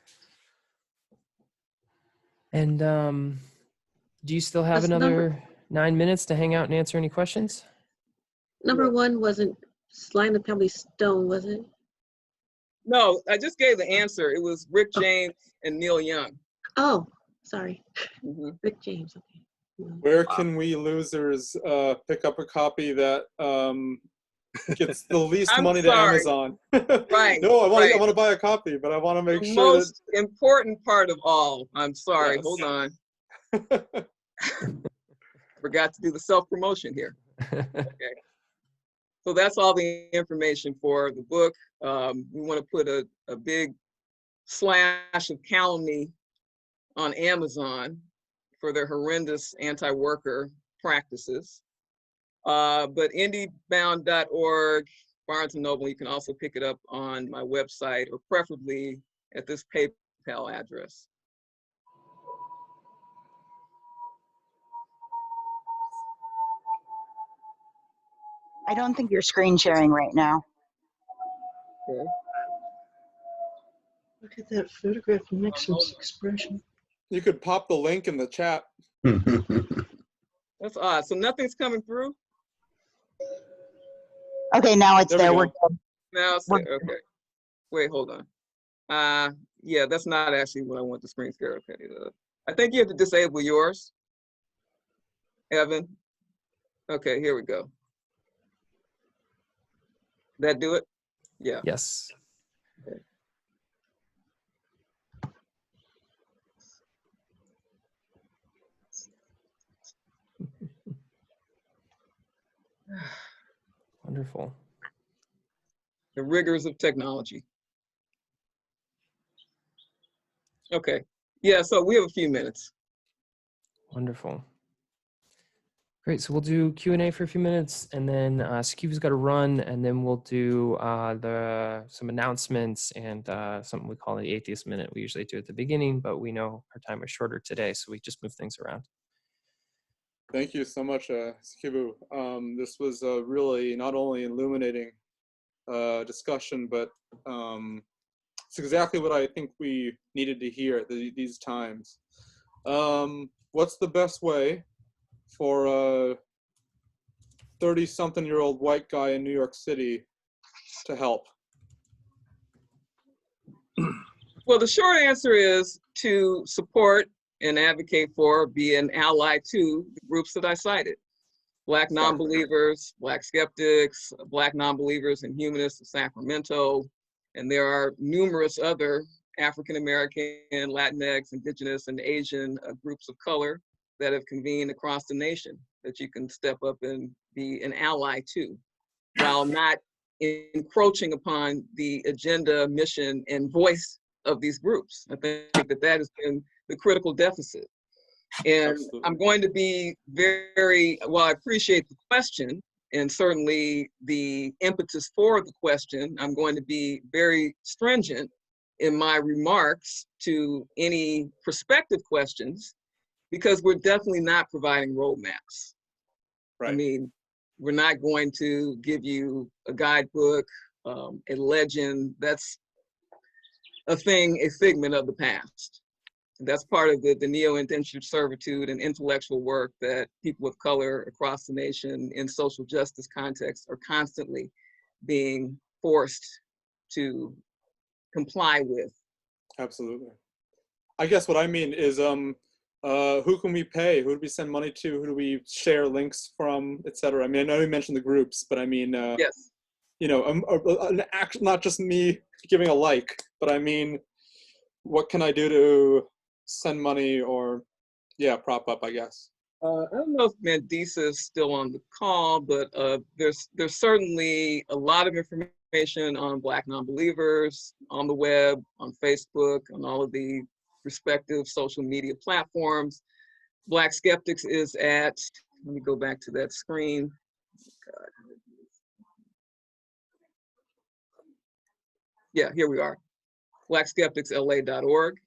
A: And do you still have
I: That's
A: another 9 minutes to hang out and answer any questions?
I: Number 1 wasn't Sly the Family Stone, was it?
C: No, I just gave the answer. It was Rick James and Neil Young.
I: Oh, sorry.
C: Mhm.
I: Rick James, okay.
G: Where can we losers pick up a copy that gets the least
C: I'm
G: money
C: sorry.
G: to Amazon?
C: Right,
G: No, I
C: right.
G: want to buy a copy, but I want to make
C: The
G: sure
C: most important part of all. I'm sorry,
G: Yes.
C: hold on.
G: that.
C: Forgot to do the self-promotion here. Okay. So that's all the information for the book. We want to put a big slash of calumny on Amazon for their horrendous anti-worker practices. But indiebound.org, Barnes & Noble, you can also pick it up on my website, or preferably at this PayPal address.
J: I don't think you're screen sharing right now.
C: Okay.
I: Look at that photograph of Nixon's expression.
G: You could pop the link in the chat.
C: That's odd. So nothing's coming through?
J: Okay, now it's
G: There we
J: there. We're
G: go.
J: good.
C: Now it's there. Okay. Wait, hold on. Yeah, that's not actually what I want the screen share. Okay. I think you have to disable yours, Evan. Okay, here we go. That do it? Yeah.
A: Yes.
C: Okay.
A: Wonderful.
C: The rigors of technology. Okay. Yeah, so we have a few minutes.
A: Wonderful. Great. So we'll do Q&A for a few minutes, and then Sikivu's got to run, and then we'll do some announcements and something we call the Atheist Minute. We usually do at the beginning, but we know our time is shorter today, so we just move things around.
G: Thank you so much, Sikivu. This was a really not only illuminating discussion, but it's exactly what I think we needed to hear at these times. What's the best way for a 30-something-year-old white guy in New York City to help?
C: Well, the short answer is to support and advocate for, be an ally to the groups that I cited. Black Nonbelievers, Black Skeptics, Black Nonbelievers and Humanists of Sacramento, and there are numerous other African-American, Latinx, Indigenous, and Asian groups of color that have convened across the nation that you can step up and be an ally to, while not encroaching upon the agenda, mission, and voice of these groups. I think that that has been the critical deficit. And
G: Absolutely.
C: I'm going to be well, I appreciate the question and certainly the impetus for the question. I'm going to be very stringent in my remarks to any prospective questions, because we're definitely not providing roadmaps.
G: Right.
C: I mean, we're not going to give you a guidebook, a legend. That's a figment of the past. That's part of the neo-indentured servitude and intellectual work that people of color across the nation in social justice contexts are constantly being forced to comply with.
G: Absolutely. I guess what I mean is, who can we pay? Who do we send money to? Who do we share links from, et cetera? I mean, I know you mentioned the groups, but I mean,
C: Yes.
G: you know, an act, not just me giving a like, but I mean, what can I do to send money or, yeah, prop up, I guess?
C: I don't know if Mandisa is still on the call, but there's certainly a lot of information on Black Nonbelievers on the web, on Facebook, on all of the respective social media platforms. Black Skeptics is at, let me go back to that screen. God. Yeah, here we are, blackskepticsla.org.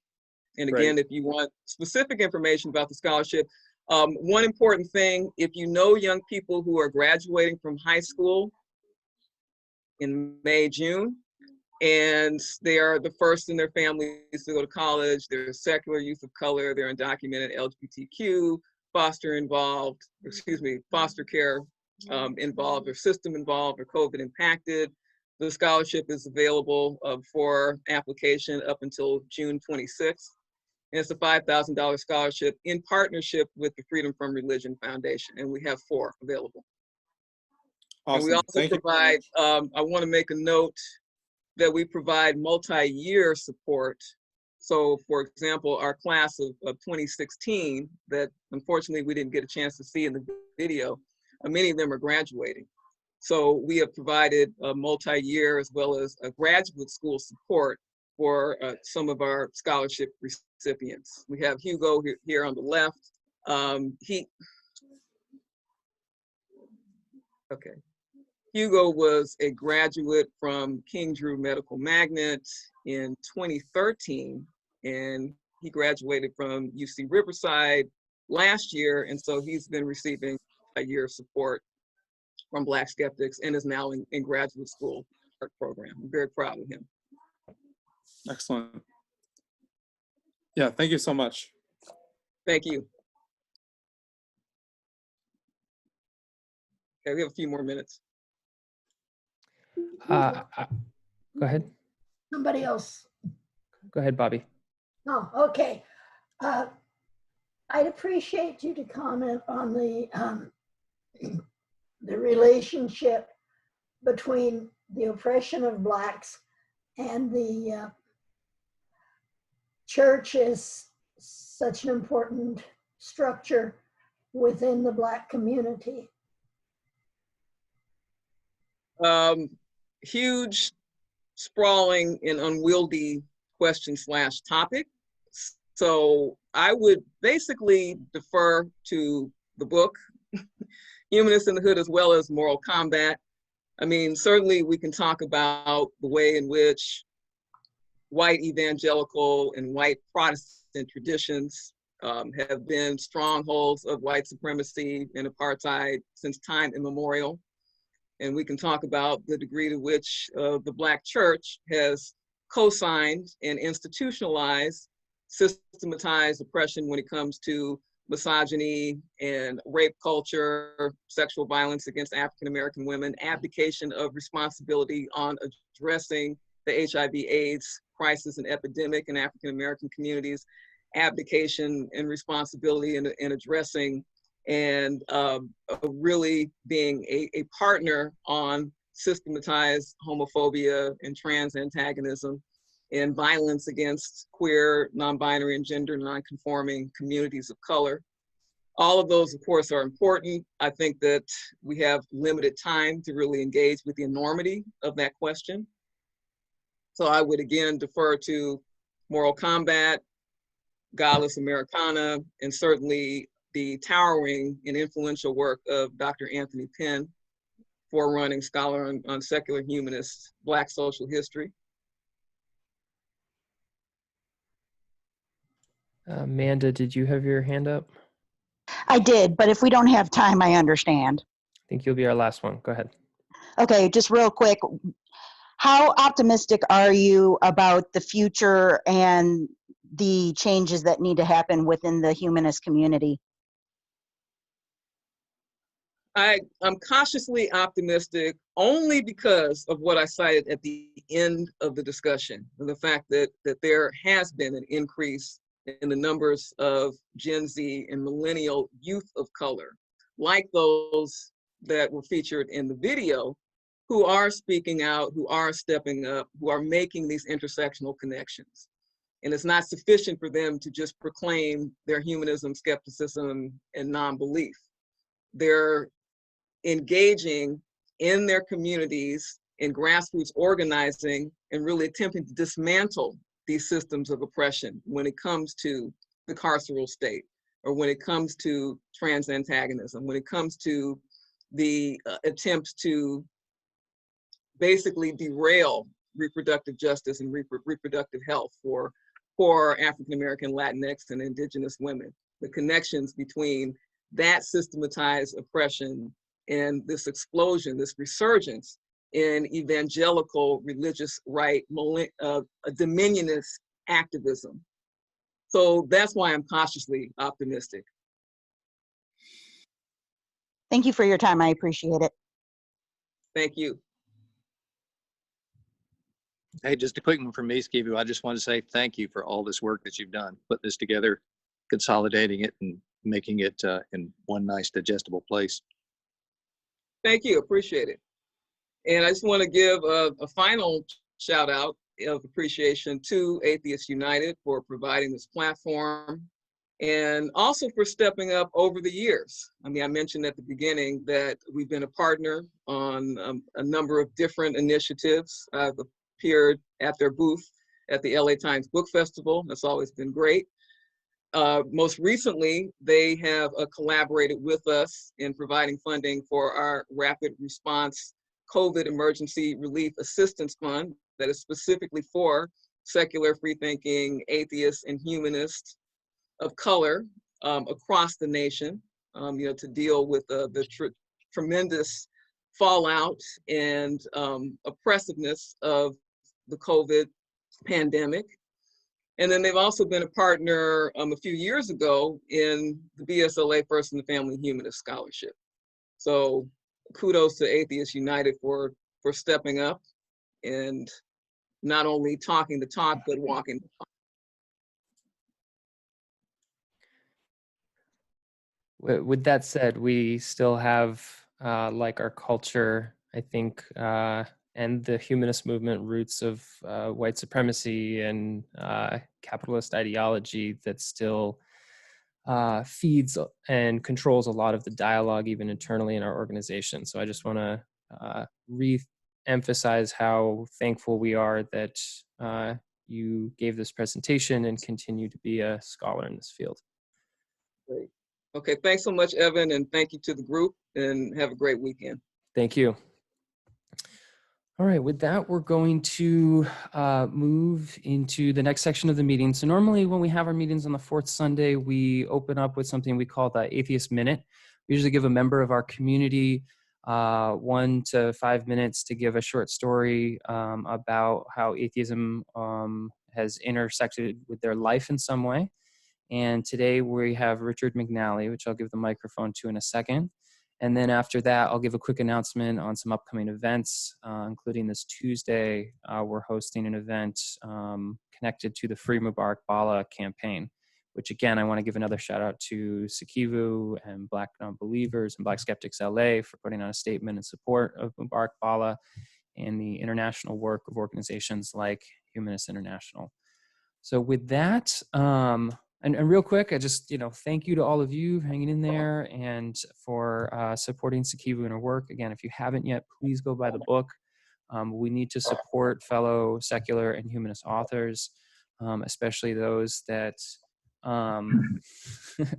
C: And again, if you want specific information about the scholarship, one important thing, if you know young people who are graduating from high school in May, June, and they are the first in their families to go to college, they're secular youth of color, they're undocumented LGBTQ, foster care involved, or system involved, or COVID impacted. The scholarship is available for application up until June 26th. And it's a $5,000 scholarship in partnership with the Freedom from Religion Foundation, and we have 4 available.
G: Awesome.
C: And we also
G: Thank you.
C: provide, I want to make a note that we provide multi-year support. So for example, our class of 2016 that unfortunately we didn't get a chance to see in the video, many of them are graduating. So we have provided a multi-year as well as a graduate school support for some of our scholarship recipients. We have Hugo here on the left. Okay. Hugo was a graduate from King Drew Medical Magnet in 2013, and he graduated from UC Riverside last year, and so he's been receiving a year of support from Black skeptics and is now in graduate school program. I'm very proud of him.
G: Excellent. Yeah, thank you so much.
C: Thank you. Okay, we have a few more minutes.
A: Go ahead.
K: Somebody else.
A: Go ahead, Bobby.
K: Oh, okay. I'd appreciate you to comment on the relationship between the oppression of Blacks and the church is such an important structure within the Black community.
C: Huge, sprawling, and unwieldy question / topic. So I would basically defer to the book, Humanists in the Hood, as well as Moral Combat. I mean, certainly we can talk about the way in which white evangelical and white Protestant traditions have been strongholds of white supremacy and apartheid since time immemorial. And we can talk about the degree to which the Black church has co-signed and institutionalized systematized oppression when it comes to misogyny and rape culture, sexual violence against African-American women, abdication of responsibility on addressing the HIV/AIDS crisis and epidemic in African-American communities, abdication and responsibility in addressing and really being a partner on systematized homophobia and trans antagonism and violence against queer, non-binary, and gender non-conforming communities of color. All of those, of course, are important. I think that we have limited time to really engage with the enormity of that question. So I would again defer to Moral Combat, Godless Americana, and certainly the towering and influential work of Dr. Anthony Penn, forerunning scholar on secular humanist Black social history.
A: Amanda, did you have your hand up?
J: I did, but if we don't have time, I understand.
A: I think you'll be our last one. Go ahead.
J: Okay, just real quick. How optimistic are you about the future and the changes that need to happen within the humanist community?
C: I'm cautiously optimistic only because of what I cited at the end of the discussion, and the fact that there has been an increase in the numbers of Gen Z and millennial youth of color, like those that were featured in the video, who are speaking out, who are stepping up, who are making these intersectional connections. And it's not sufficient for them to just proclaim their humanism, skepticism, and non-belief. They're engaging in their communities in grassroots organizing and really attempting to dismantle these systems of oppression when it comes to the carceral state, or when it comes to trans antagonism, when it comes to the attempts to basically derail reproductive justice and reproductive health for African-American, Latinx, and Indigenous women. The connections between that systematized oppression and this explosion, this resurgence in evangelical religious right, dominionist activism. So that's why I'm cautiously optimistic.
J: Thank you for your time. I appreciate it.
C: Thank you.
E: Hey, just a quick one from me, Sikivu. I just want to say thank you for all this work that you've done, putting this together, consolidating it, and making it in one nice digestible place.
C: Thank you, appreciate it. And I just want to give a final shout out of appreciation to Atheists United for providing this platform and also for stepping up over the years. I mean, I mentioned at the beginning that we've been a partner on a number of different initiatives. I've appeared at their booth at the LA Times Book Festival. That's always been great. most recently, they have collaborated with us in providing funding for our Rapid Response COVID Emergency Relief Assistance Fund that is specifically for secular, free-thinking, atheists, and humanists of color across the nation, to deal with the tremendous fallout and oppressiveness of the COVID pandemic. And then they've also been a partner a few years ago in the BSLA First in the Family Humanist Scholarship. So kudos to Atheists United for stepping up and not only talking the talk, but walking the talk.
A: With that said, we still have, like our culture, I think, and the humanist movement roots of white supremacy and capitalist ideology that still feeds and controls a lot of the dialogue, even internally in our organization. So I just want to re-emphasize how thankful we are that you gave this presentation and continue to be a scholar in this field.
C: Great. Okay, thanks so much, Evan, and thank you to the group, and have a great weekend.
A: Thank you. All right, with that, we're going to move into the next section of the meeting. So normally when we have our meetings on the fourth Sunday, we open up with something we call the Atheist Minute. We usually give a member of our community 1 to 5 minutes to give a short story about how atheism has intersected with their life in some way. And today we have Richard McNally, which I'll give the microphone to in a second. And then after that, I'll give a quick announcement on some upcoming events, including this Tuesday. We're hosting an event connected to the Free Mubarak Bala campaign, which again, I want to give another shout out to Sikivu and Black Nonbelievers and Black Skeptics LA for putting out a statement in support of Mubarak Bala and the international work of organizations like Humanists International. So with that, and real quick, I just, thank you to all of you hanging in there and for supporting Sikivu in her work. Again, if you haven't yet, please go buy the book. We need to support fellow secular and humanist authors, especially those that are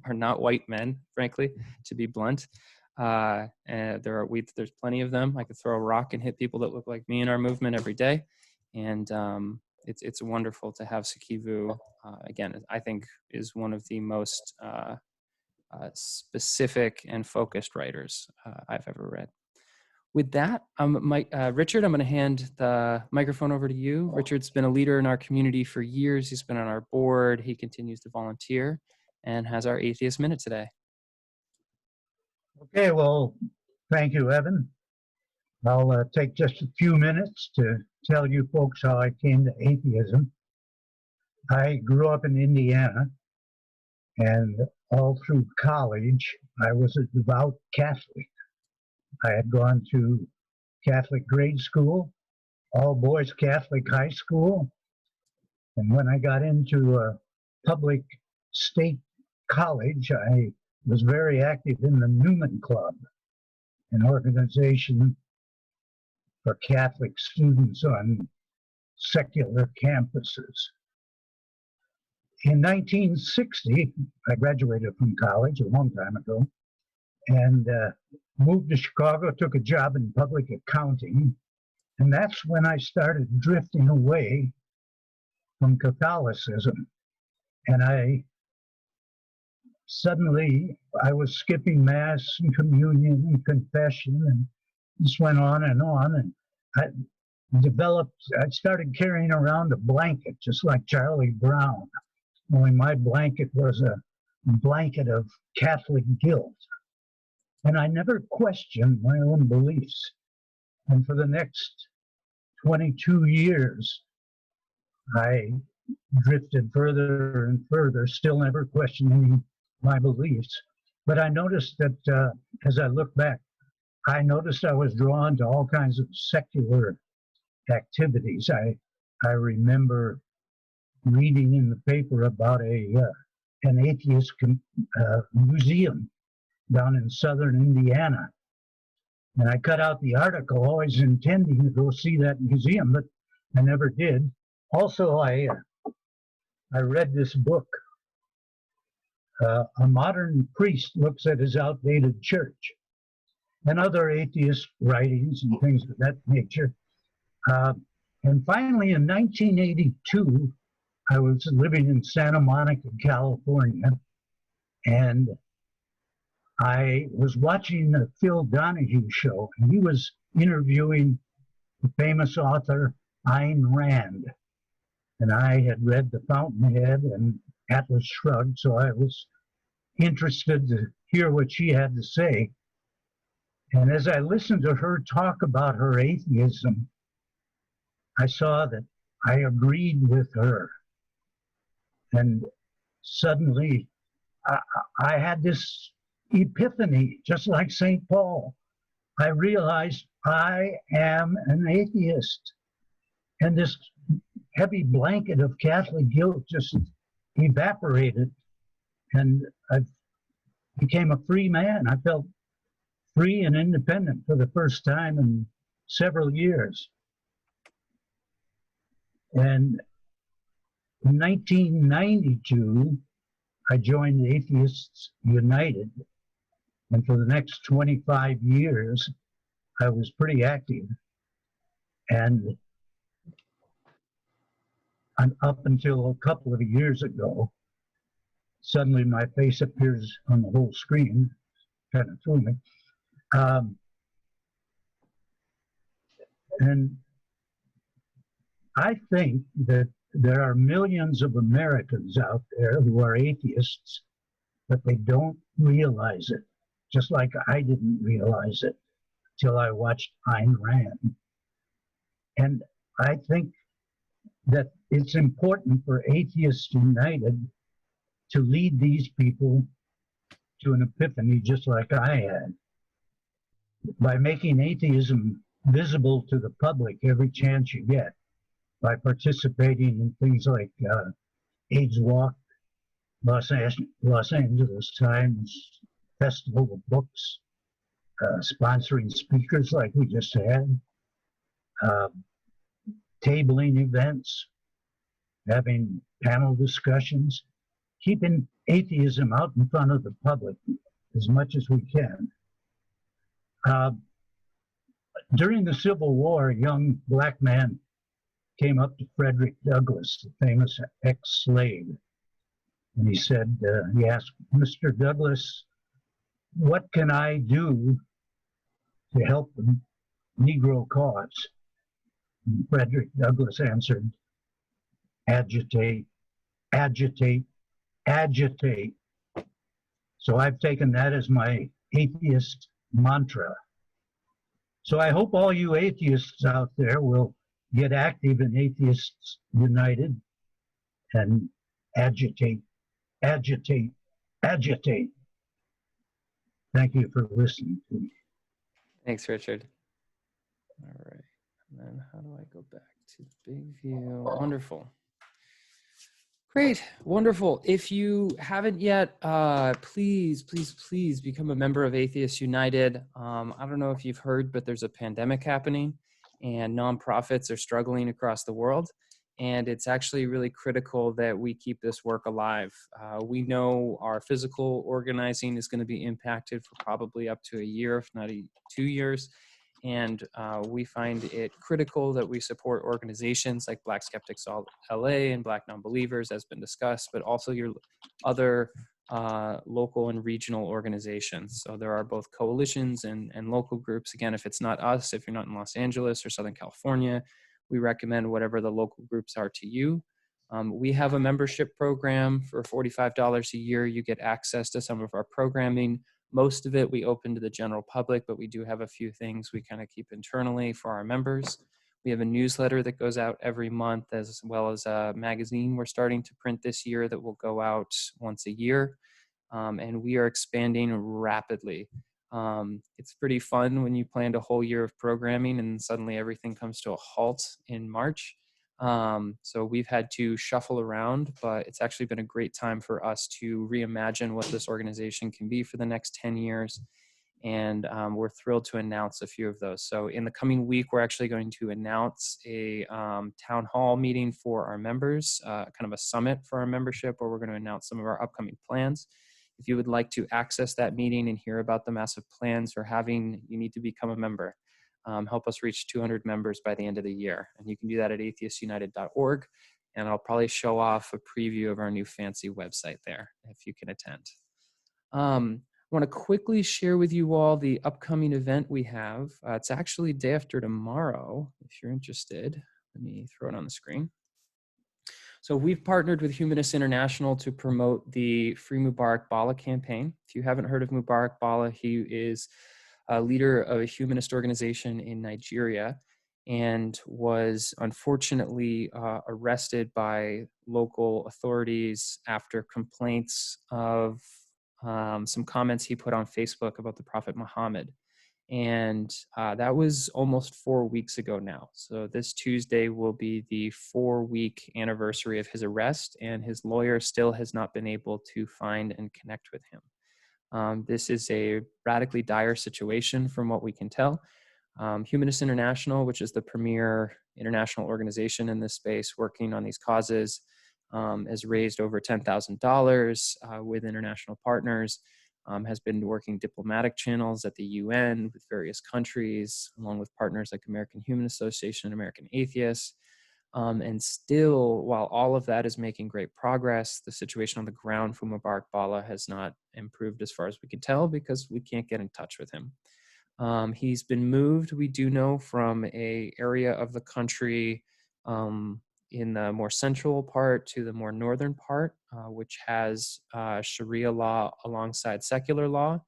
A: not white men, frankly, to be blunt. And there's plenty of them. I could throw a rock and hit people that look like me in our movement every day. And it's wonderful to have Sikivu, again, I think is one of the most specific and focused writers I've ever read. With that, Richard, I'm going to hand the microphone over to you. Richard's been a leader in our community for years. He's been on our board. He continues to volunteer and has our Atheist Minute today.
L: Okay, well, thank you, Evan. I'll take just a few minutes to tell you folks how I came to atheism. I grew up in Indiana, and all through college, I was a devout Catholic. I had gone to Catholic grade school, all boys Catholic high school, and when I got into a public state college, I was very active in the Newman Club, an organization for Catholic students on secular campuses. In 1960, I graduated from college a long time ago and moved to Chicago, took a job in public accounting, and that's when I started drifting away from Catholicism. And I was skipping Mass and communion and confession, and this went on, and I started carrying around a blanket, just like Charlie Brown, only my blanket was a blanket of Catholic guilt. And I never questioned my own beliefs. And for the next 22 years, I drifted further and further, still never questioning my beliefs. But I noticed that as I look back, I noticed I was drawn to all kinds of secular activities. I remember reading in the paper about an atheist museum down in southern Indiana. And I cut out the article, always intending to go see that museum, but I never did. Also, I read this book A modern priest looks at his outdated church and other atheist writings and things of that nature. And finally, in 1982, I was living in Santa Monica, California, and I was watching the Phil Donahue show, and he was interviewing the famous author Ayn Rand. And I had read The Fountainhead and Atlas Shrugged, so I was interested to hear what she had to say. And as I listened to her talk about her atheism, I saw that I agreed with her. And suddenly I had this epiphany, just like St. Paul. I realized I am an atheist. And this heavy blanket of Catholic guilt just evaporated. And I became a free man. I felt free and independent for the first time in several years. And in 1992, I joined Atheists United. And for the next 25 years, I was pretty active. And up until a couple of years ago, suddenly my face appears on the whole screen, kind of threw me. And I think that there are millions of Americans out there who are atheists, but they don't realize it, just like I didn't realize it till I watched Ayn Rand. And I think that it's important for Atheists United to lead these people to an epiphany just like I had. By making atheism visible to the public every chance you get, by participating in things like AIDS Walk, Los Angeles Times, Festival of Books, sponsoring speakers like we just had, tabling events, having panel discussions, keeping atheism out in front of the public as much as we can. During the Civil War, a young black man came up to Frederick Douglass, the famous ex-slave, and he said, he asked, "Mr. Douglass, what can I do to help the Negro cause?" And Frederick Douglass answered, "Agitate, agitate, agitate." So I've taken that as my atheist mantra. So I hope all you atheists out there will get active in Atheists United and agitate, agitate, agitate. Thank you for listening to me.
A: Thanks, Richard. All right. And then how do I go back to the big view? Wonderful. Great. Wonderful. If you haven't yet, please, please, please become a member of Atheists United. I don't know if you've heard, but there's a pandemic happening and nonprofits are struggling across the world. And it's actually really critical that we keep this work alive. We know our physical organizing is going to be impacted for probably up to a year, if not 2 years. And we find it critical that we support organizations like Black Skeptics LA and Black Nonbelievers, as been discussed, but also your other local and regional organizations. So there are both coalitions and local groups. Again, if it's not us, if you're not in Los Angeles or Southern California, we recommend whatever the local groups are to you. We have a membership program for $45 a year. You get access to some of our programming. Most of it we open to the general public, but we do have a few things we kind of keep internally for our members. We have a newsletter that goes out every month, as well as a magazine we're starting to print this year that will go out once a year. And we are expanding rapidly. It's pretty fun when you planned a whole year of programming and suddenly everything comes to a halt in March. So we've had to shuffle around, but it's actually been a great time for us to reimagine what this organization can be for the next 10 years. And we're thrilled to announce a few of those. So in the coming week, we're actually going to announce a town hall meeting for our members, kind of a summit for our membership, where we're going to announce some of our upcoming plans. If you would like to access that meeting and hear about the massive plans we're having, you need to become a member. Help us reach 200 members by the end of the year. And you can do that at atheistunited.org. And I'll probably show off a preview of our new fancy website there if you can attend. I want to quickly share with you all the upcoming event we have. It's actually day after tomorrow, if you're interested. Let me throw it on the screen. So we've partnered with Humanists International to promote the Free Mubarak Bala campaign. If you haven't heard of Mubarak Bala, he is a leader of a humanist organization in Nigeria and was unfortunately arrested by local authorities after complaints of some comments he put on Facebook about the Prophet Muhammad. And that was almost 4 weeks ago now. So this Tuesday will be the 4-week anniversary of his arrest, and his lawyer still has not been able to find and connect with him. This is a radically dire situation from what we can tell. Humanists International, which is the premier international organization in this space working on these causes, has raised over $10,000 with international partners, has been working diplomatic channels at the UN with various countries, along with partners like American Humanist Association and American Atheists. And still, while all of that is making great progress, the situation on the ground for Mubarak Bala has not improved as far as we can tell because we can't get in touch with him. He's been moved, we do know, from an area of the country in the more central part to the more northern part, which has Sharia law alongside secular law.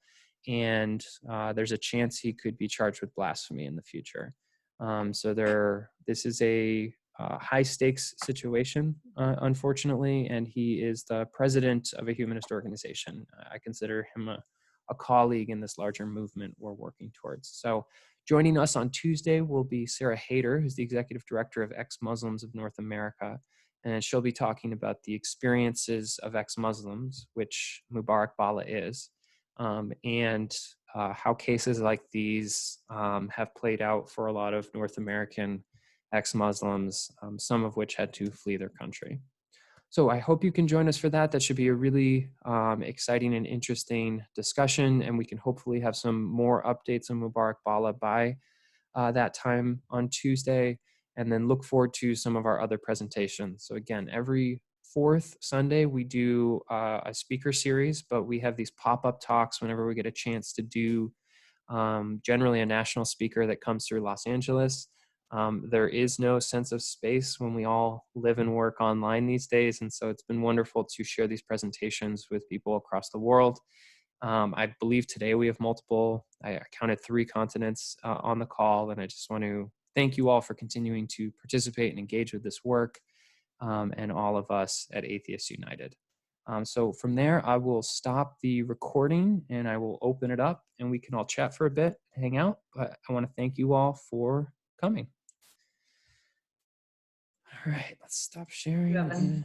A: And there's a chance he could be charged with blasphemy in the future. This is a high stakes situation, unfortunately, and he is the president of a humanist organization. I consider him a colleague in this larger movement we're working towards. So joining us on Tuesday will be Sarah Hayter, who's the executive director of Ex-Muslims of North America. And she'll be talking about the experiences of ex-Muslims, which Mubarak Bala is, and how cases like these have played out for a lot of North American ex-Muslims, some of which had to flee their country. So I hope you can join us for that. That should be a really exciting and interesting discussion, and we can hopefully have some more updates on Mubarak Bala by that time on Tuesday, and then look forward to some of our other presentations. So again, every fourth Sunday we do a speaker series, but we have these pop-up talks whenever we get a chance to do generally a national speaker that comes through Los Angeles. There is no sense of space when we all live and work online these days, and so it's been wonderful to share these presentations with people across the world. I believe today we have I counted 3 continents on the call, and I just want to thank you all for continuing to participate and engage with this work, and all of us at Atheists United. So from there, I will stop the recording and I will open it up and we can all chat for a bit, hang out, but I want to thank you all for coming. All right, let's stop sharing.